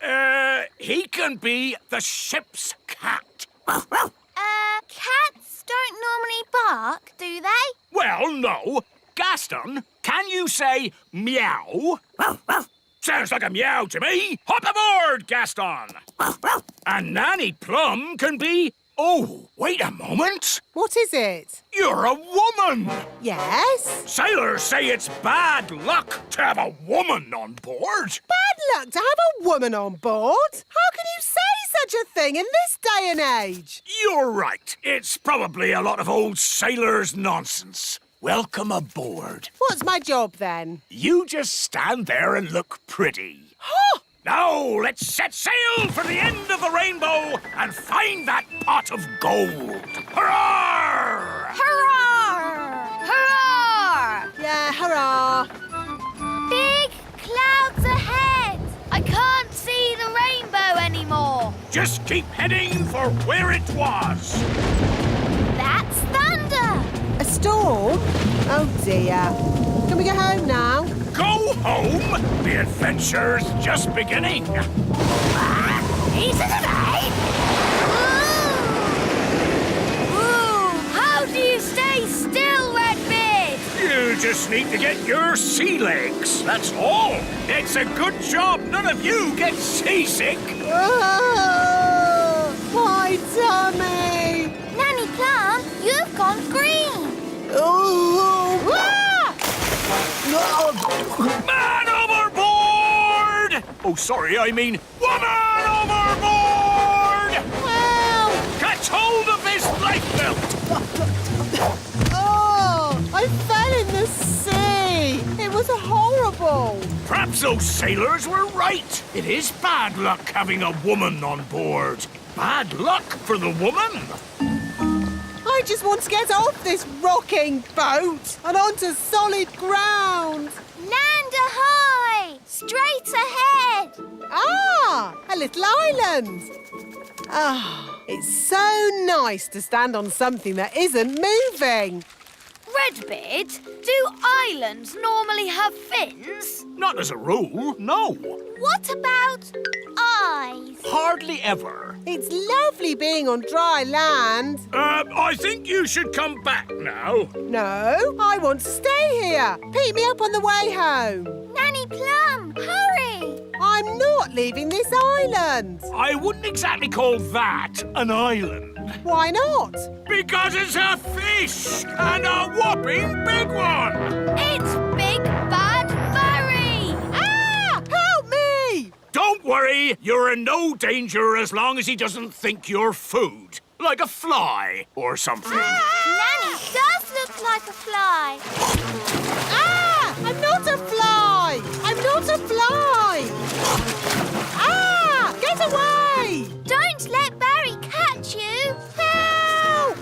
Speaker 4: He can be the ship's cat.
Speaker 2: Cats don't normally bark, do they?
Speaker 4: Well, no. Gaston, can you say meow? Sounds like a meow to me. Hop aboard, Gaston. And Nanny Plum can be... Oh, wait a moment.
Speaker 6: What is it?
Speaker 4: You're a woman.
Speaker 6: Yes?
Speaker 4: Sailors say it's bad luck to have a woman on board.
Speaker 6: Bad luck to have a woman on board? How can you say such a thing in this day and age.
Speaker 4: You're right. It's probably a lot of old sailors' nonsense. Welcome aboard.
Speaker 6: What's my job then?
Speaker 4: You just stand there and look pretty.
Speaker 6: Huh!
Speaker 4: Now, let's set sail for the end of the rainbow and find that pot of gold. Hurrah!
Speaker 2: Hurrah! Hurrah!
Speaker 6: Yeah, hurrah.
Speaker 2: Big clouds ahead! I can't see the rainbow anymore.
Speaker 4: Just keep heading for where it was.
Speaker 2: That's thunder!
Speaker 6: A storm? Oh dear. Can we go home now?
Speaker 4: Go home? The adventure's just beginning.
Speaker 2: Easy today! Ooh, how do you stay still, Redbeard?
Speaker 4: You just need to get your sea legs, that's all. It's a good job none of you get seasick.
Speaker 6: Oh, my tummy!
Speaker 2: Nanny Plum, you've gone green.
Speaker 6: Oh!
Speaker 4: Man overboard! Oh, sorry, I mean woman overboard!
Speaker 6: Help!
Speaker 4: Catch hold of this lifebelt!
Speaker 6: Oh, I fell in the sea. It was horrible.
Speaker 4: Perhaps those sailors were right. It is bad luck having a woman on board. Bad luck for the woman.
Speaker 6: I just want to get off this rocking boat and onto solid ground.
Speaker 2: Land ahoy! Straight ahead!
Speaker 6: Ah, a little island. Ah, it's so nice to stand on something that isn't moving.
Speaker 10: Redbeard, do islands normally have fins?
Speaker 4: Not as a rule, no.
Speaker 2: What about eyes?
Speaker 4: Hardly ever.
Speaker 6: It's lovely being on dry land.
Speaker 4: I think you should come back now.
Speaker 6: No, I want to stay here. Pick me up on the way home.
Speaker 2: Nanny Plum, hurry!
Speaker 6: I'm not leaving this island.
Speaker 4: I wouldn't exactly call that an island.
Speaker 6: Why not?
Speaker 4: Because it's a fish, and a whopping big one.
Speaker 2: It's Big Bad Furry!
Speaker 6: Ah! Help me!
Speaker 4: Don't worry, you're in no danger as long as he doesn't think you're food. Like a fly or something.
Speaker 2: Nanny does look like a fly.
Speaker 6: Ah! I'm not a fly! I'm not a fly! Ah! Get away!
Speaker 2: Don't let Barry catch you.
Speaker 6: Help!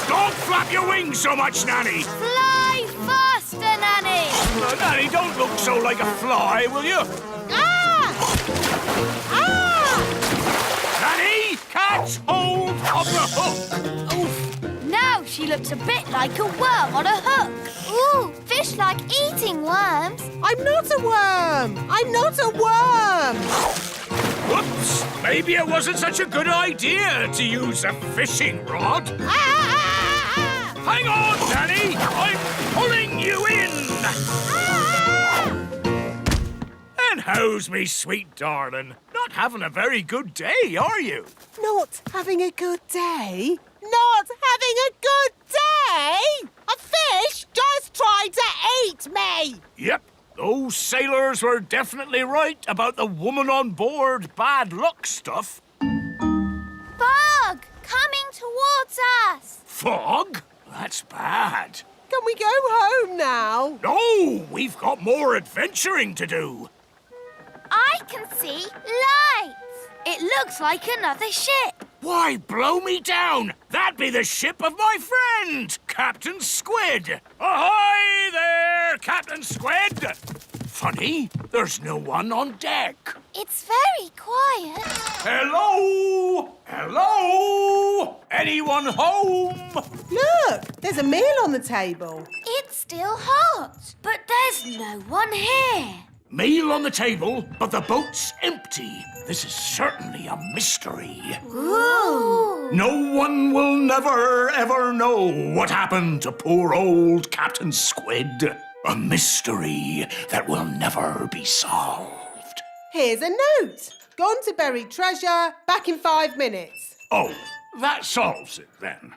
Speaker 4: Don't flap your wings so much, Nanny.
Speaker 2: Fly faster, Nanny.
Speaker 4: Nanny, don't look so like a fly, will you?
Speaker 6: Ah! Ah!
Speaker 4: Nanny, catch hold of the hook.
Speaker 2: Oof. Now she looks a bit like a worm on a hook. Ooh, fish like eating worms.
Speaker 6: I'm not a worm! I'm not a worm!
Speaker 4: Whoops! Maybe it wasn't such a good idea to use a fishing rod. Hang on, Nanny! I'm pulling you in! And how's me sweet darling? Not having a very good day, are you?
Speaker 6: Not having a good day? Not having a good day? A fish just tried to eat me!
Speaker 4: Yep, those sailors were definitely right about the woman on board bad luck stuff.
Speaker 2: Fog coming towards us.
Speaker 4: Fog? That's bad.
Speaker 6: Can we go home now?
Speaker 4: No, we've got more adventuring to do.
Speaker 2: I can see lights. It looks like another ship.
Speaker 4: Why, blow me down! That'd be the ship of my friend, Captain Squid. Ahoy there, Captain Squid! Funny, there's no one on deck.
Speaker 2: It's very quiet.
Speaker 4: Hello? Hello? Anyone home?
Speaker 6: Look, there's a meal on the table.
Speaker 2: It's still hot, but there's no one here.
Speaker 4: Meal on the table, but the boat's empty. This is certainly a mystery.
Speaker 2: Ooh.
Speaker 4: No one will never, ever know what happened to poor old Captain Squid. A mystery that will never be solved.
Speaker 6: Here's a note. Gone to bury treasure, back in 5 minutes.
Speaker 4: Oh, that solves it then.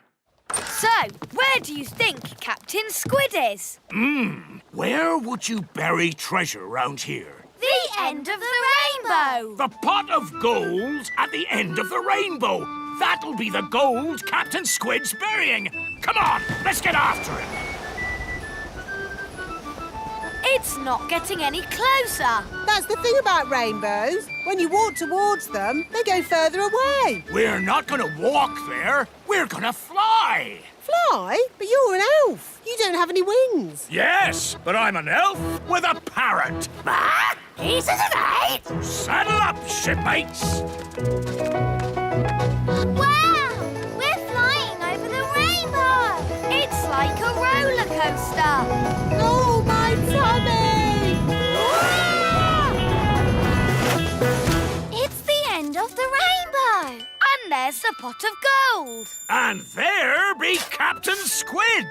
Speaker 10: So, where do you think Captain Squid is?
Speaker 4: Where would you bury treasure round here?
Speaker 2: The end of the rainbow.
Speaker 4: The pot of gold at the end of the rainbow. That'll be the gold Captain Squid's burying. Come on, let's get after him.
Speaker 2: It's not getting any closer.
Speaker 6: That's the thing about rainbows. When you walk towards them, they go further away.
Speaker 4: We're not going to walk there. We're going to fly.
Speaker 6: Fly? But you're an elf. You don't have any wings.
Speaker 4: Yes, but I'm an elf with a parrot.
Speaker 2: Easy tonight.
Speaker 4: Saddle up, shipmates.
Speaker 2: Wow! We're flying over the rainbow. It's like a roller coaster.
Speaker 6: Oh, my tummy!
Speaker 2: It's the end of the rainbow. And there's the pot of gold.
Speaker 4: And there be Captain Squid,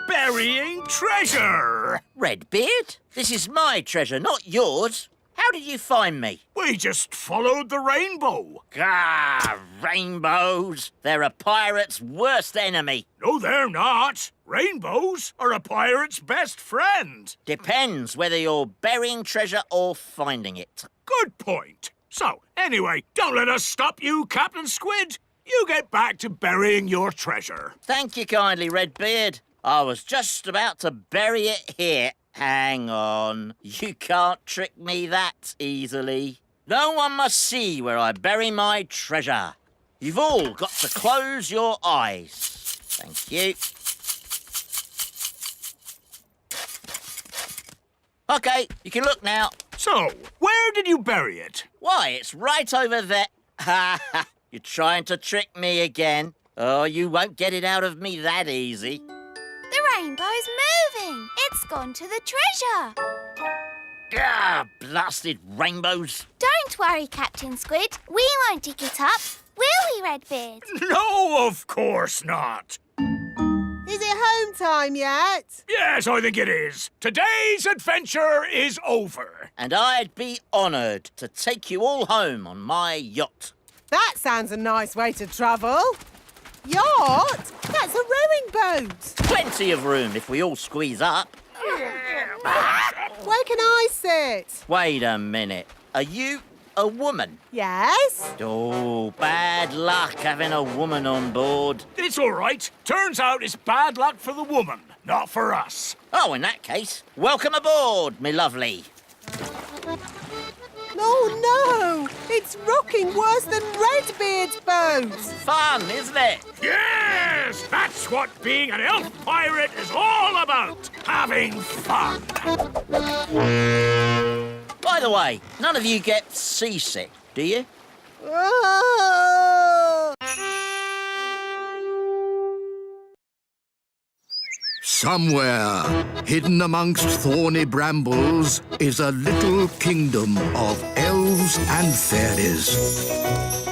Speaker 4: burying treasure.
Speaker 14: Redbeard, this is my treasure, not yours. How did you find me?
Speaker 4: We just followed the rainbow.
Speaker 14: Ah, rainbows. They're a pirate's worst enemy.
Speaker 4: No, they're not. Rainbows are a pirate's best friend.
Speaker 14: Depends whether you're burying treasure or finding it.
Speaker 4: Good point. So, anyway, don't let us stop you, Captain Squid. You get back to burying your treasure.
Speaker 14: Thank you kindly, Redbeard. I was just about to bury it here. Hang on. You can't trick me that easily. No one must see where I bury my treasure. You've all got to close your eyes. Thank you. OK, you can look now.
Speaker 4: So, where did you bury it?
Speaker 14: Why, it's right over there. Ha ha! You're trying to trick me again. Oh, you won't get it out of me that easy.
Speaker 2: The rainbow's moving. It's gone to the treasure.
Speaker 14: Ah, blasted rainbows.
Speaker 2: Don't worry, Captain Squid. We won't dig it up, will we, Redbeard?
Speaker 4: No, of course not.
Speaker 6: Is it home time yet?
Speaker 4: Yes, I think it is. Today's adventure is over.
Speaker 14: And I'd be honoured to take you all home on my yacht.
Speaker 6: That sounds a nice way to travel. Yacht? That's a rowing boat.
Speaker 14: Plenty of room if we all squeeze up.
Speaker 6: Where can I sit?
Speaker 14: Wait a minute. Are you a woman?
Speaker 6: Yes.
Speaker 14: Oh, bad luck having a woman on board.
Speaker 4: It's all right. Turns out it's bad luck for the woman, not for us.
Speaker 14: Oh, in that case, welcome aboard, me lovely.
Speaker 6: Oh, no! It's rocking worse than Redbeard's boat!
Speaker 14: Fun, isn't it?
Speaker 4: Yes! That's what being an elf pirate is all about! Having fun!
Speaker 14: By the way, none of you get seasick, do you?
Speaker 6: Oh!
Speaker 1: Somewhere, hidden amongst thorny brambles, is a little kingdom of elves and fairies.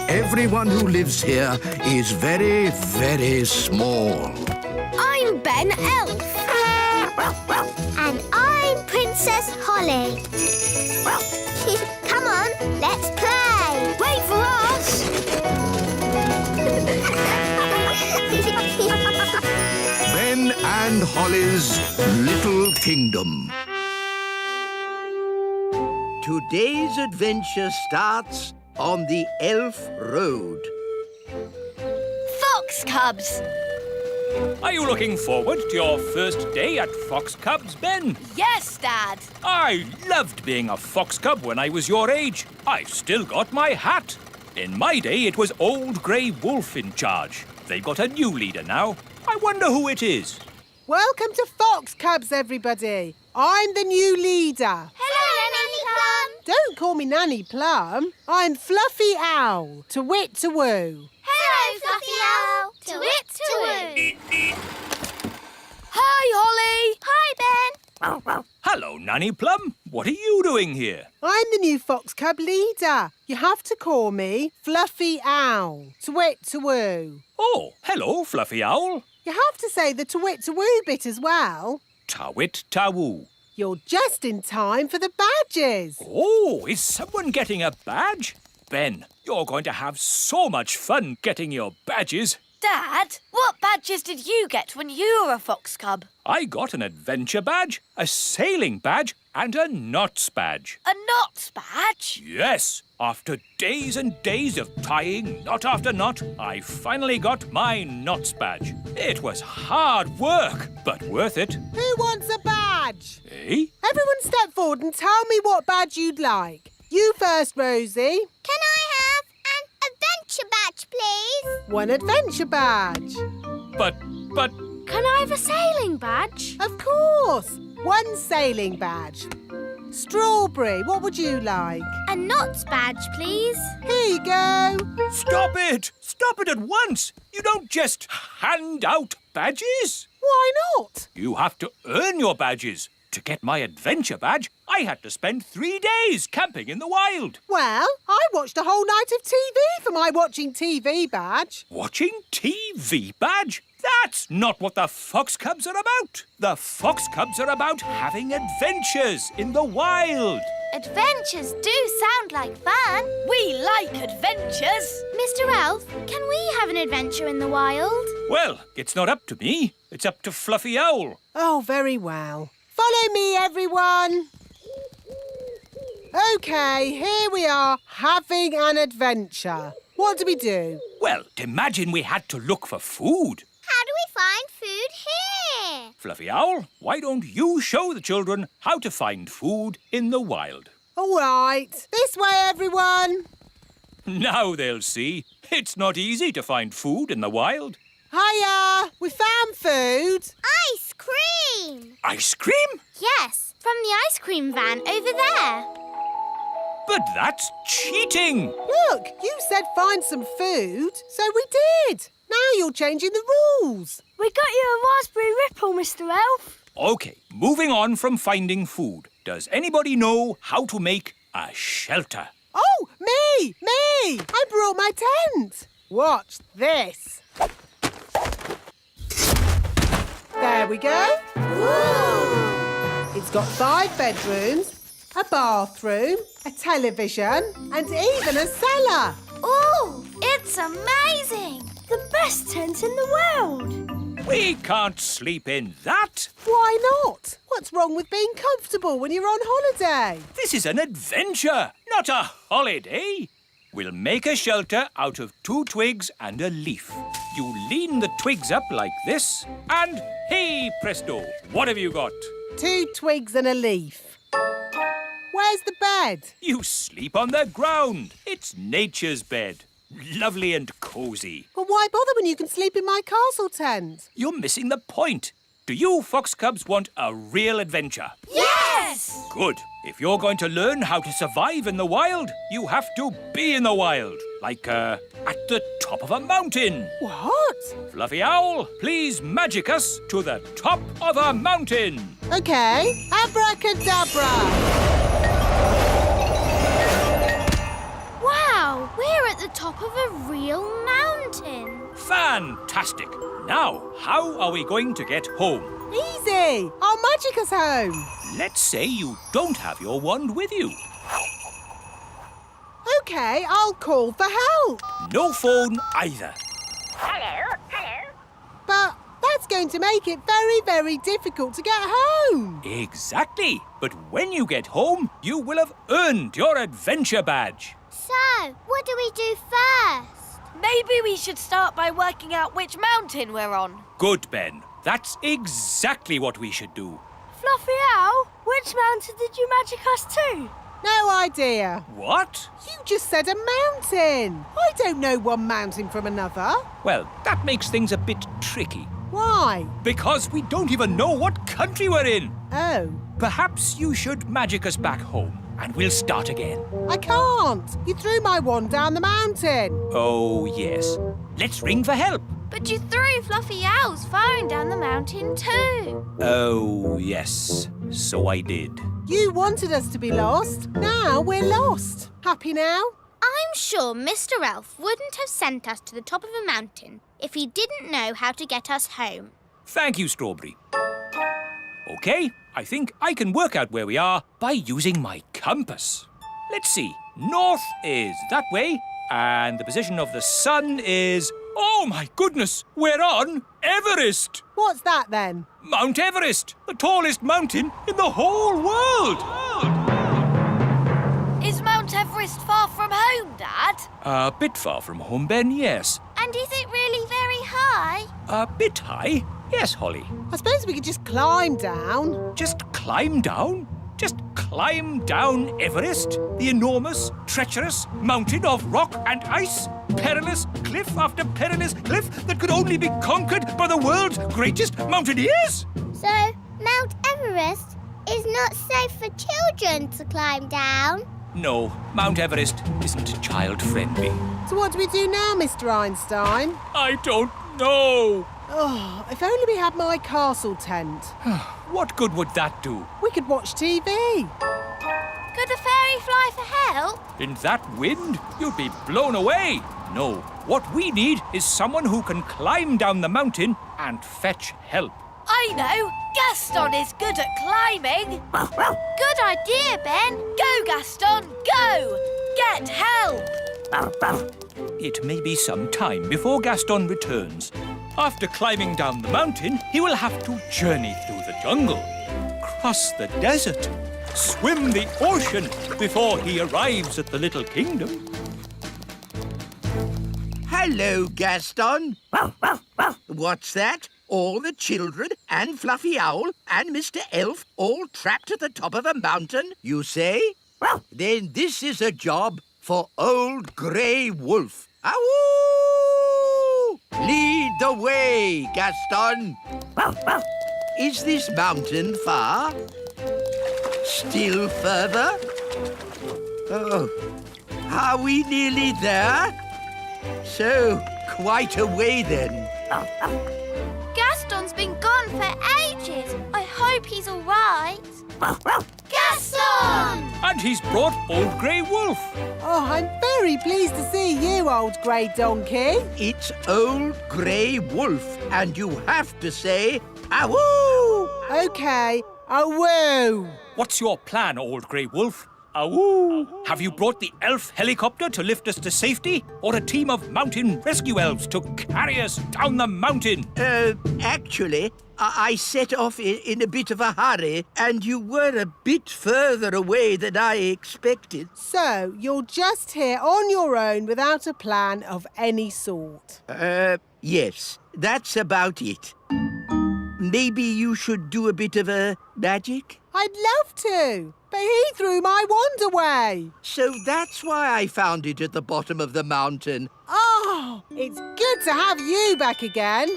Speaker 1: Everyone who lives here is very, very small.
Speaker 2: I'm Ben Elf. And I'm Princess Holly. Come on, let's play. Wait for us.
Speaker 1: Ben and Holly's Little Kingdom.
Speaker 9: Today's adventure starts on the Elf Road.
Speaker 2: Fox Cubs.
Speaker 7: Are you looking forward to your first day at Fox Cubs, Ben?
Speaker 8: Yes, Dad.
Speaker 7: I loved being a fox cub when I was your age. I've still got my hat. In my day, it was Old Grey Wolf in charge. They've got a new leader now. I wonder who it is.
Speaker 6: Welcome to Fox Cubs, everybody. I'm the new leader.
Speaker 2: Hello, Nanny Plum.
Speaker 6: Don't call me Nanny Plum. I'm Fluffy Owl, to wit to woo.
Speaker 2: Hello, Fluffy Owl. To wit to woo.
Speaker 8: Hi, Holly.
Speaker 2: Hi, Ben.
Speaker 7: Hello, Nanny Plum. What are you doing here?
Speaker 6: I'm the new Fox Cub leader. You have to call me Fluffy Owl, to wit to woo.
Speaker 7: Oh, hello, Fluffy Owl.
Speaker 6: You have to say the to wit to woo bit as well.
Speaker 7: Tawit Tawoo.
Speaker 6: You're just in time for the badges.
Speaker 7: Oh, is someone getting a badge? Ben, you're going to have so much fun getting your badges.
Speaker 10: Dad, what badges did you get when you were a fox cub?
Speaker 7: I got an adventure badge, a sailing badge, and a knots badge.
Speaker 10: A knots badge?
Speaker 7: Yes, after days and days of tying knot after knot, I finally got my knots badge. It was hard work, but worth it.
Speaker 6: Who wants a badge?
Speaker 7: Eh?
Speaker 6: Everyone step forward and tell me what badge you'd like. You first, Rosie.
Speaker 2: Can I have an adventure badge, please?
Speaker 6: One adventure badge.
Speaker 7: But...
Speaker 10: Can I have a sailing badge?
Speaker 6: Of course. One sailing badge. Strawberry, what would you like?
Speaker 2: A knots badge, please.
Speaker 6: Here you go.
Speaker 7: Stop it! Stop it at once! You don't just hand out badges.
Speaker 6: Why not?
Speaker 7: You have to earn your badges. To get my adventure badge, I had to spend 3 days camping in the wild.
Speaker 6: Well, I watched a whole night of TV for my watching TV badge.
Speaker 7: Watching TV badge? That's not what the Fox Cubs are about. The Fox Cubs are about having adventures in the wild.
Speaker 2: Adventures do sound like fun.
Speaker 10: We like adventures.
Speaker 2: Mr. Elf, can we have an adventure in the wild?
Speaker 7: Well, it's not up to me. It's up to Fluffy Owl.
Speaker 6: Oh, very well. Follow me, everyone. OK, here we are, having an adventure. What do we do?
Speaker 7: Well, imagine we had to look for food.
Speaker 2: How do we find food here?
Speaker 7: Fluffy Owl, why don't you show the children how to find food in the wild?
Speaker 6: All right. This way, everyone.
Speaker 7: Now they'll see. It's not easy to find food in the wild.
Speaker 6: Hiya! We found food.
Speaker 2: Ice cream!
Speaker 7: Ice cream?
Speaker 2: Yes, from the ice cream van over there.
Speaker 7: But that's cheating.
Speaker 6: Look, you said find some food, so we did. Now you're changing the rules.
Speaker 10: We got you a raspberry ripple, Mr. Elf.
Speaker 7: OK, moving on from finding food. Does anybody know how to make a shelter?
Speaker 6: Oh, me! I brought my tent. Watch this. There we go.
Speaker 2: Ooh.
Speaker 6: It's got 5 bedrooms, a bathroom, a television, and even a cellar.
Speaker 2: Ooh, it's amazing.
Speaker 10: The best tent in the world.
Speaker 7: We can't sleep in that.
Speaker 6: Why not? What's wrong with being comfortable when you're on holiday?
Speaker 7: This is an adventure, not a holiday. We'll make a shelter out of 2 twigs and a leaf. You lean the twigs up like this, and hey presto, what have you got?
Speaker 6: 2 twigs and a leaf. Where's the bed?
Speaker 7: You sleep on the ground. It's nature's bed. Lovely and cosy.
Speaker 6: But why bother when you can sleep in my castle tent?
Speaker 7: You're missing the point. Do you Fox Cubs want a real adventure?
Speaker 2: Yes!
Speaker 7: Good. If you're going to learn how to survive in the wild, you have to be in the wild. Like, at the top of a mountain.
Speaker 6: What?
Speaker 7: Fluffy Owl, please magic us to the top of a mountain.
Speaker 6: OK. Abracadabra.
Speaker 2: Wow, we're at the top of a real mountain.
Speaker 7: Fantastic. Now, how are we going to get home?
Speaker 6: Easy. I'll magic us home.
Speaker 7: Let's say you don't have your wand with you.
Speaker 6: OK, I'll call for help.
Speaker 7: No phone either.
Speaker 2: Hello.
Speaker 6: But that's going to make it very, very difficult to get home.
Speaker 7: Exactly. But when you get home, you will have earned your adventure badge.
Speaker 2: So, what do we do first?
Speaker 10: Maybe we should start by working out which mountain we're on.
Speaker 7: Good, Ben. That's exactly what we should do.
Speaker 10: Fluffy Owl, which mountain did you magic us to?
Speaker 6: No idea.
Speaker 7: What?
Speaker 6: You just said a mountain. I don't know one mountain from another.
Speaker 7: Well, that makes things a bit tricky.
Speaker 6: Why?
Speaker 7: Because we don't even know what country we're in.
Speaker 6: Oh.
Speaker 7: Perhaps you should magic us back home, and we'll start again.
Speaker 6: I can't. You threw my wand down the mountain.
Speaker 7: Oh, yes. Let's ring for help.
Speaker 2: But you threw Fluffy Owl's phone down the mountain too.
Speaker 7: Oh, yes. So I did.
Speaker 6: You wanted us to be lost. Now we're lost. Happy now?
Speaker 2: I'm sure Mr. Elf wouldn't have sent us to the top of a mountain if he didn't know how to get us home.
Speaker 7: Thank you, Strawberry. OK, I think I can work out where we are by using my compass. Let's see. North is that way, and the position of the sun is Oh, my goodness! We're on Everest!
Speaker 6: What's that then?
Speaker 7: Mount Everest! The tallest mountain in the whole world!
Speaker 2: Is Mount Everest far from home, Dad?
Speaker 7: A bit far from home, Ben, yes.
Speaker 2: And is it really very high?
Speaker 7: A bit high? Yes, Holly.
Speaker 6: I suppose we could just climb down.
Speaker 7: Just climb down? Just climb down Everest? The enormous, treacherous mountain of rock and ice? Perilous cliff after perilous cliff that could only be conquered by the world's greatest mountaineers?
Speaker 2: So, Mount Everest is not safe for children to climb down?
Speaker 7: No, Mount Everest isn't child-friendly.
Speaker 6: So what do we do now, Mr. Einstein?
Speaker 7: I don't know.
Speaker 6: Oh, if only we had my castle tent.
Speaker 7: What good would that do?
Speaker 6: We could watch TV.
Speaker 2: Could a fairy fly for help?
Speaker 7: In that wind, you'd be blown away. No, what we need is someone who can climb down the mountain and fetch help.
Speaker 2: I know! Gaston is good at climbing! Good idea, Ben! Go, Gaston, go! Get help!
Speaker 7: It may be some time before Gaston returns. After climbing down the mountain, he will have to journey through the jungle, cross the desert, swim the ocean before he arrives at the little kingdom.
Speaker 9: Hello, Gaston. What's that? All the children and Fluffy Owl and Mr. Elf all trapped at the top of a mountain, you say? Then this is a job for Old Grey Wolf. Awoo! Lead the way, Gaston. Is this mountain far? Still further? Oh, are we nearly there? So, quite a way then.
Speaker 2: Gaston's been gone for ages. I hope he's all right. Gaston!
Speaker 7: And he's brought Old Grey Wolf.
Speaker 6: Oh, I'm very pleased to see you, old grey donkey.
Speaker 9: It's Old Grey Wolf, and you have to say, awoo!
Speaker 6: OK, awoo.
Speaker 7: What's your plan, Old Grey Wolf? Awoo! Have you brought the elf helicopter to lift us to safety? Or a team of mountain rescue elves to carry us down the mountain?
Speaker 9: Actually, I set off in a bit of a hurry, and you were a bit further away than I expected.
Speaker 6: So, you're just here on your own without a plan of any sort?
Speaker 9: Yes, that's about it. Maybe you should do a bit of a magic?
Speaker 6: I'd love to, but he threw my wand away.
Speaker 9: So that's why I found it at the bottom of the mountain.
Speaker 6: Oh, it's good to have you back again.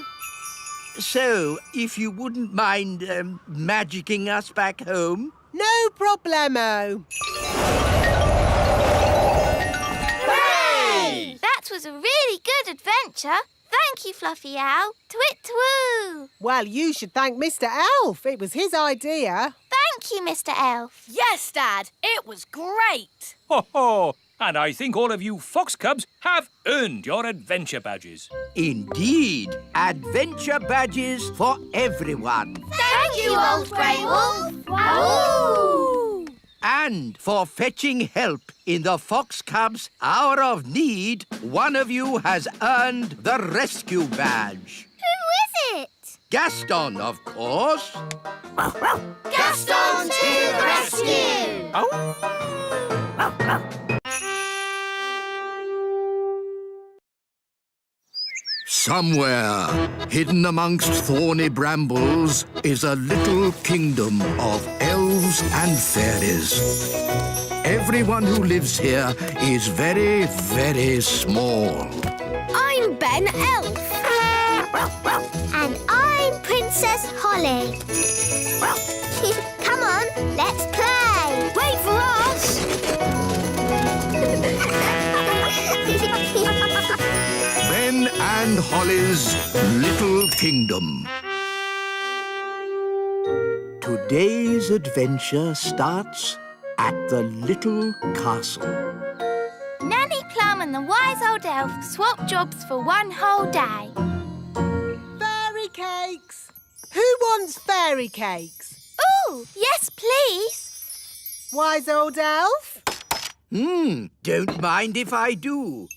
Speaker 9: So, if you wouldn't mind magicking us back home?
Speaker 6: No problemo.
Speaker 2: Hooray! That was a really good adventure. Thank you, Fluffy Owl. Twit-twoo!
Speaker 6: Well, you should thank Mr. Elf. It was his idea.
Speaker 2: Thank you, Mr. Elf.
Speaker 8: Yes, Dad. It was great.
Speaker 7: Ho ho! And I think all of you fox cubs have earned your adventure badges.
Speaker 9: Indeed. Adventure badges for everyone.
Speaker 2: Thank you, Old Grey Wolf. Wahoo!
Speaker 9: And for fetching help in the Fox Cubs' hour of need, one of you has earned the rescue badge.
Speaker 2: Who is it?
Speaker 9: Gaston, of course.
Speaker 2: Gaston to the rescue!
Speaker 1: Somewhere, hidden amongst thorny brambles, is a little kingdom of elves and fairies. Everyone who lives here is very, very small.
Speaker 2: I'm Ben Elf. And I'm Princess Holly. Come on, let's play. Wait for us.
Speaker 1: Ben and Holly's Little Kingdom. Today's adventure starts at the little castle.
Speaker 2: Nanny, Plum and the wise old elf swap jobs for one whole day.
Speaker 6: Fairy cakes. Who wants fairy cakes?
Speaker 2: Ooh, yes, please.
Speaker 6: Wise old elf?
Speaker 9: Don't mind if I do.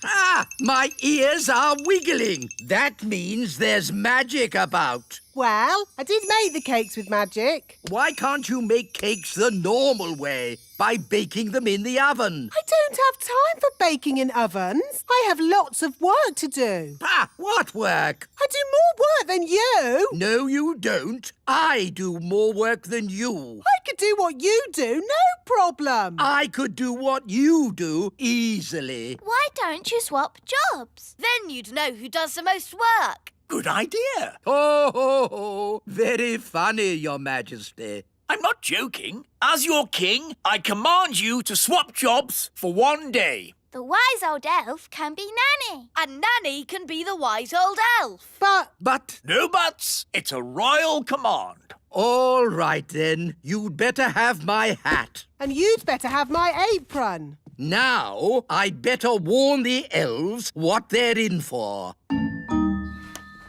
Speaker 9: Ah, my ears are wiggling. That means there's magic about.
Speaker 6: Well, I did make the cakes with magic.
Speaker 9: Why can't you make cakes the normal way, by baking them in the oven?
Speaker 6: I don't have time for baking in ovens. I have lots of work to do.
Speaker 9: Ah, what work?
Speaker 6: I do more work than you.
Speaker 9: No, you don't. I do more work than you.
Speaker 6: I could do what you do, no problem.
Speaker 9: I could do what you do easily.
Speaker 2: Why don't you swap jobs?
Speaker 10: Then you'd know who does the most work.
Speaker 4: Good idea.
Speaker 9: Ho, ho, ho. Very funny, Your Majesty.
Speaker 4: I'm not joking. As your king, I command you to swap jobs for 1 day.
Speaker 2: The wise old elf can be Nanny.
Speaker 10: And Nanny can be the wise old elf.
Speaker 9: But...
Speaker 4: No buts. It's a royal command.
Speaker 9: All right, then. You'd better have my hat.
Speaker 6: And you'd better have my apron.
Speaker 9: Now, I'd better warn the elves what they're in for.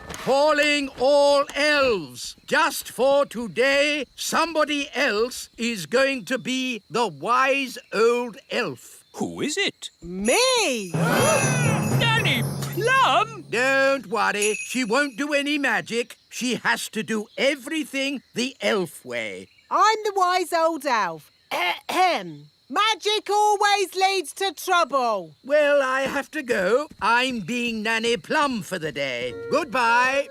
Speaker 9: Calling all elves. Just for today, somebody else is going to be the wise old elf.
Speaker 7: Who is it?
Speaker 6: Me!
Speaker 7: Nanny Plum?
Speaker 9: Don't worry, she won't do any magic. She has to do everything the elf way.
Speaker 6: I'm the wise old elf. Ahem. Magic always leads to trouble.
Speaker 9: Well, I have to go. I'm being Nanny Plum for the day. Goodbye.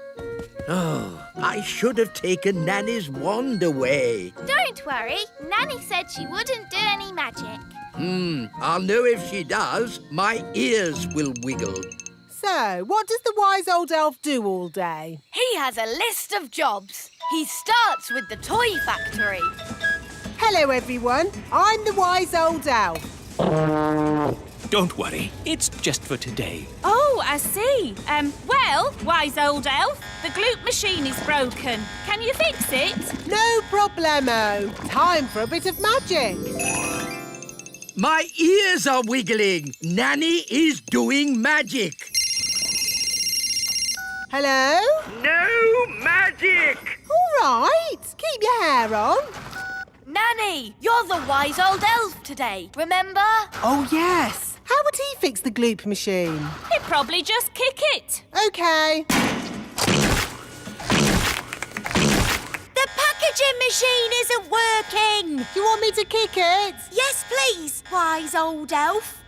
Speaker 9: Oh, I should have taken Nanny's wand away.
Speaker 2: Don't worry. Nanny said she wouldn't do any magic.
Speaker 9: I'll know if she does. My ears will wiggle.
Speaker 6: So, what does the wise old elf do all day?
Speaker 10: He has a list of jobs. He starts with the toy factory.
Speaker 6: Hello, everyone. I'm the wise old elf.
Speaker 7: Don't worry, it's just for today.
Speaker 8: Oh, I see. Well, wise old elf, the gloop machine is broken. Can you fix it?
Speaker 6: No problemo. Time for a bit of magic.
Speaker 9: My ears are wiggling. Nanny is doing magic.
Speaker 6: Hello?
Speaker 9: No magic!
Speaker 6: All right. Keep your hair on.
Speaker 10: Nanny, you're the wise old elf today, remember?
Speaker 6: Oh, yes. How would he fix the gloop machine?
Speaker 8: He'd probably just kick it.
Speaker 6: OK.
Speaker 3: The packaging machine isn't working.
Speaker 6: Do you want me to kick it?
Speaker 3: Yes, please, wise old elf.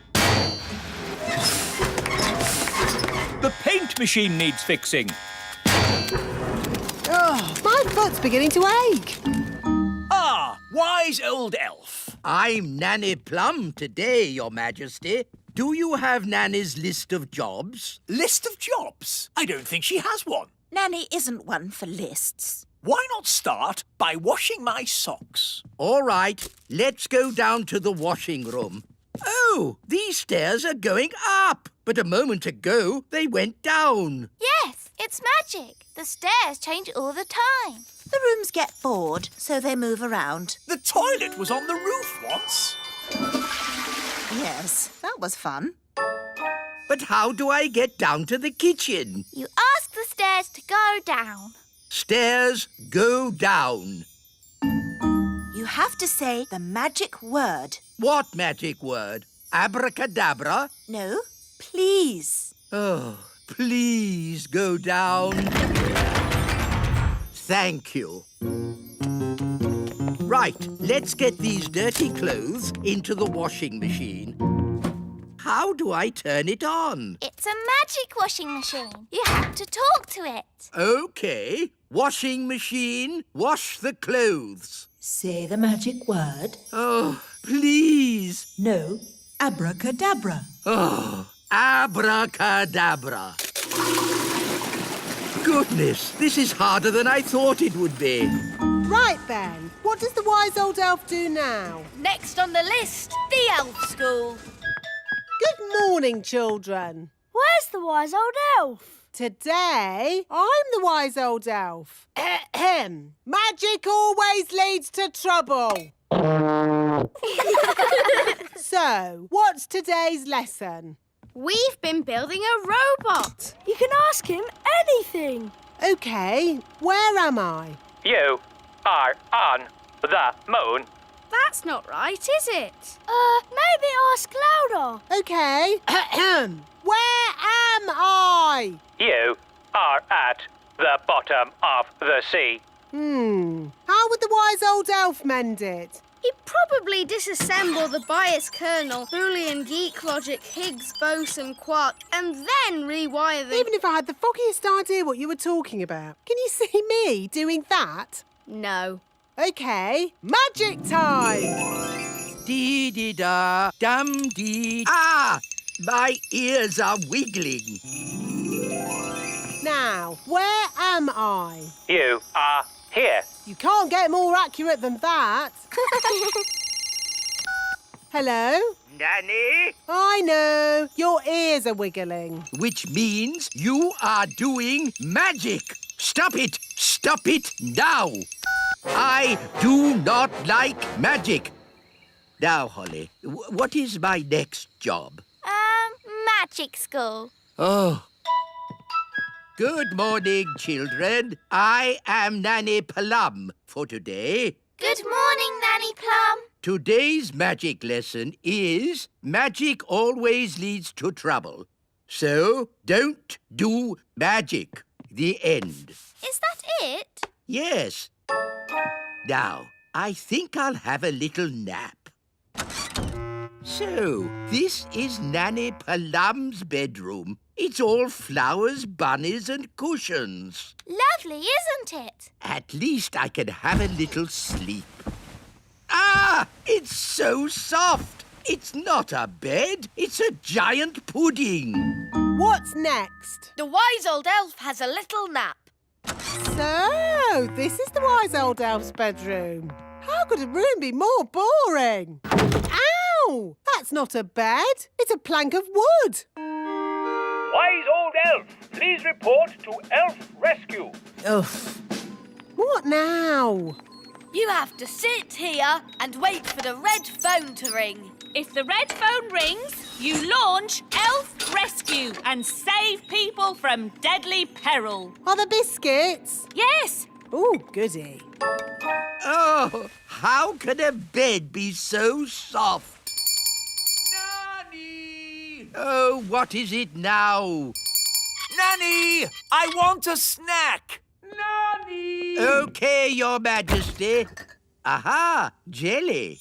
Speaker 7: The paint machine needs fixing.
Speaker 6: Oh, my foot's beginning to ache.
Speaker 4: Ah, wise old elf.
Speaker 9: I'm Nanny Plum today, Your Majesty. Do you have Nanny's list of jobs?
Speaker 4: List of jobs? I don't think she has one.
Speaker 5: Nanny isn't one for lists.
Speaker 4: Why not start by washing my socks?
Speaker 9: All right, let's go down to the washing room. Oh, these stairs are going up. But a moment ago, they went down.
Speaker 2: Yes, it's magic. The stairs change all the time.
Speaker 5: The rooms get bored, so they move around.
Speaker 4: The toilet was on the roof once.
Speaker 5: Yes, that was fun.
Speaker 9: But how do I get down to the kitchen?
Speaker 2: You ask the stairs to go down.
Speaker 9: Stairs go down.
Speaker 5: You have to say the magic word.
Speaker 9: What magic word? Abracadabra?
Speaker 5: No, please.
Speaker 9: Oh, please go down. Thank you. Right, let's get these dirty clothes into the washing machine. How do I turn it on?
Speaker 2: It's a magic washing machine. You have to talk to it.
Speaker 9: OK. Washing machine, wash the clothes.
Speaker 15: Say the magic word.
Speaker 9: Oh, please.
Speaker 15: No, abracadabra.
Speaker 9: Oh, abracadabra. Goodness, this is harder than I thought it would be.
Speaker 6: Right then, what does the wise old elf do now?
Speaker 10: Next on the list, the elf school.
Speaker 6: Good morning, children.
Speaker 10: Where's the wise old elf?
Speaker 6: Today, I'm the wise old elf. Ahem. Magic always leads to trouble. So, what's today's lesson?
Speaker 10: We've been building a robot. You can ask him anything.
Speaker 6: OK, where am I?
Speaker 16: You are on the moon.
Speaker 10: That's not right, is it? Maybe ask louder.
Speaker 6: OK. Where am I?
Speaker 16: You are at the bottom of the sea.
Speaker 6: How would the wise old elf mend it?
Speaker 10: He'd probably disassemble the bias kernel, Boolean, geek logic, Higgs, boson, quark, and then rewire the...
Speaker 6: Even if I had the foggiest idea what you were talking about. Can you see me doing that?
Speaker 10: No.
Speaker 6: OK, magic time!
Speaker 9: Dee-dee-da, dum-dee. Ah! My ears are wiggling.
Speaker 6: Now, where am I?
Speaker 16: You are here.
Speaker 6: You can't get more accurate than that. Hello?
Speaker 9: Nanny?
Speaker 6: I know. Your ears are wiggling.
Speaker 9: Which means you are doing magic. Stop it! Stop it now! I do not like magic. Now, Holly, what is my next job?
Speaker 2: Magic school.
Speaker 9: Oh. Good morning, children. I am Nanny Plum for today.
Speaker 2: Good morning, Nanny Plum.
Speaker 9: Today's magic lesson is magic always leads to trouble. So, don't do magic. The end.
Speaker 2: Is that it?
Speaker 9: Yes. Now, I think I'll have a little nap. So, this is Nanny Plum's bedroom. It's all flowers, bunnies and cushions.
Speaker 2: Lovely, isn't it?
Speaker 9: At least I can have a little sleep. Ah! It's so soft. It's not a bed. It's a giant pudding.
Speaker 6: What's next?
Speaker 10: The wise old elf has a little nap.
Speaker 6: So, this is the wise old elf's bedroom. How could a room be more boring? Ow! That's not a bed. It's a plank of wood.
Speaker 16: Wise old elf, please report to Elf Rescue.
Speaker 6: Ugh. What now?
Speaker 10: You have to sit here and wait for the red phone to ring.
Speaker 8: If the red phone rings, you launch Elf Rescue and save people from deadly peril.
Speaker 6: Are there biscuits?
Speaker 8: Yes.
Speaker 6: Oh, goody.
Speaker 9: Oh, how can a bed be so soft?
Speaker 17: Nanny!
Speaker 9: Oh, what is it now?
Speaker 17: Nanny! I want a snack! Nanny!
Speaker 9: OK, Your Majesty. Aha, jelly.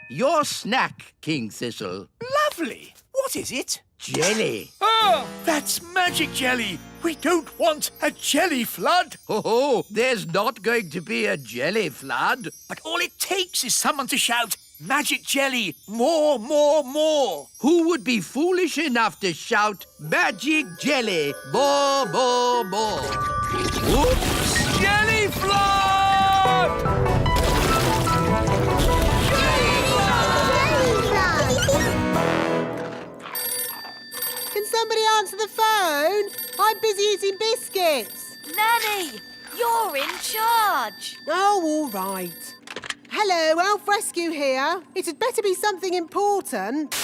Speaker 9: Your snack, King Thistle.
Speaker 17: Lovely. What is it?
Speaker 9: Jelly.
Speaker 17: Oh, that's magic jelly. We don't want a jelly flood.
Speaker 9: Oh, there's not going to be a jelly flood.
Speaker 17: But all it takes is someone to shout, magic jelly, more, more, more.
Speaker 9: Who would be foolish enough to shout, magic jelly, more, more, more? Whoops!
Speaker 17: Jelly flood!
Speaker 6: Can somebody answer the phone? I'm busy eating biscuits.
Speaker 10: Nanny, you're in charge.
Speaker 6: Oh, all right. Hello, Elf Rescue here. It had better be something important.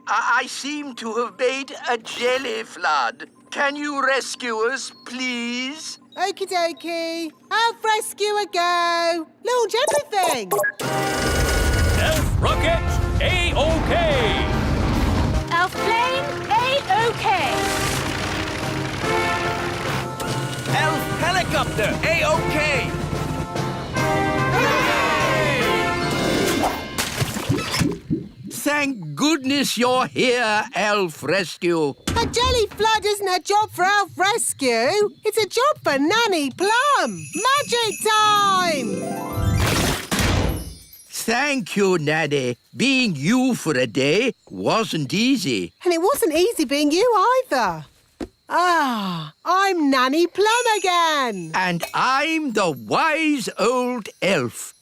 Speaker 9: I seem to have made a jelly flood. Can you rescue us, please?
Speaker 6: Okie dokie. Elf Rescue a go. Launch everything.
Speaker 7: Elf rocket, A-OK.
Speaker 8: Elf plane, A-OK.
Speaker 17: Elf helicopter, A-OK.
Speaker 9: Thank goodness you're here, Elf Rescue.
Speaker 6: A jelly flood isn't a job for Elf Rescue. It's a job for Nanny Plum. Magic time!
Speaker 9: Thank you, Nanny. Being you for a day wasn't easy.
Speaker 6: And it wasn't easy being you either. Ah, I'm Nanny Plum again.
Speaker 9: And I'm the wise old elf.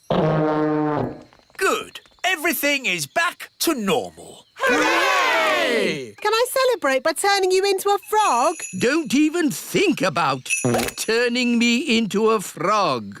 Speaker 17: Good. Everything is back to normal.
Speaker 6: Hooray! Can I celebrate by turning you into a frog?
Speaker 9: Don't even think about turning me into a frog.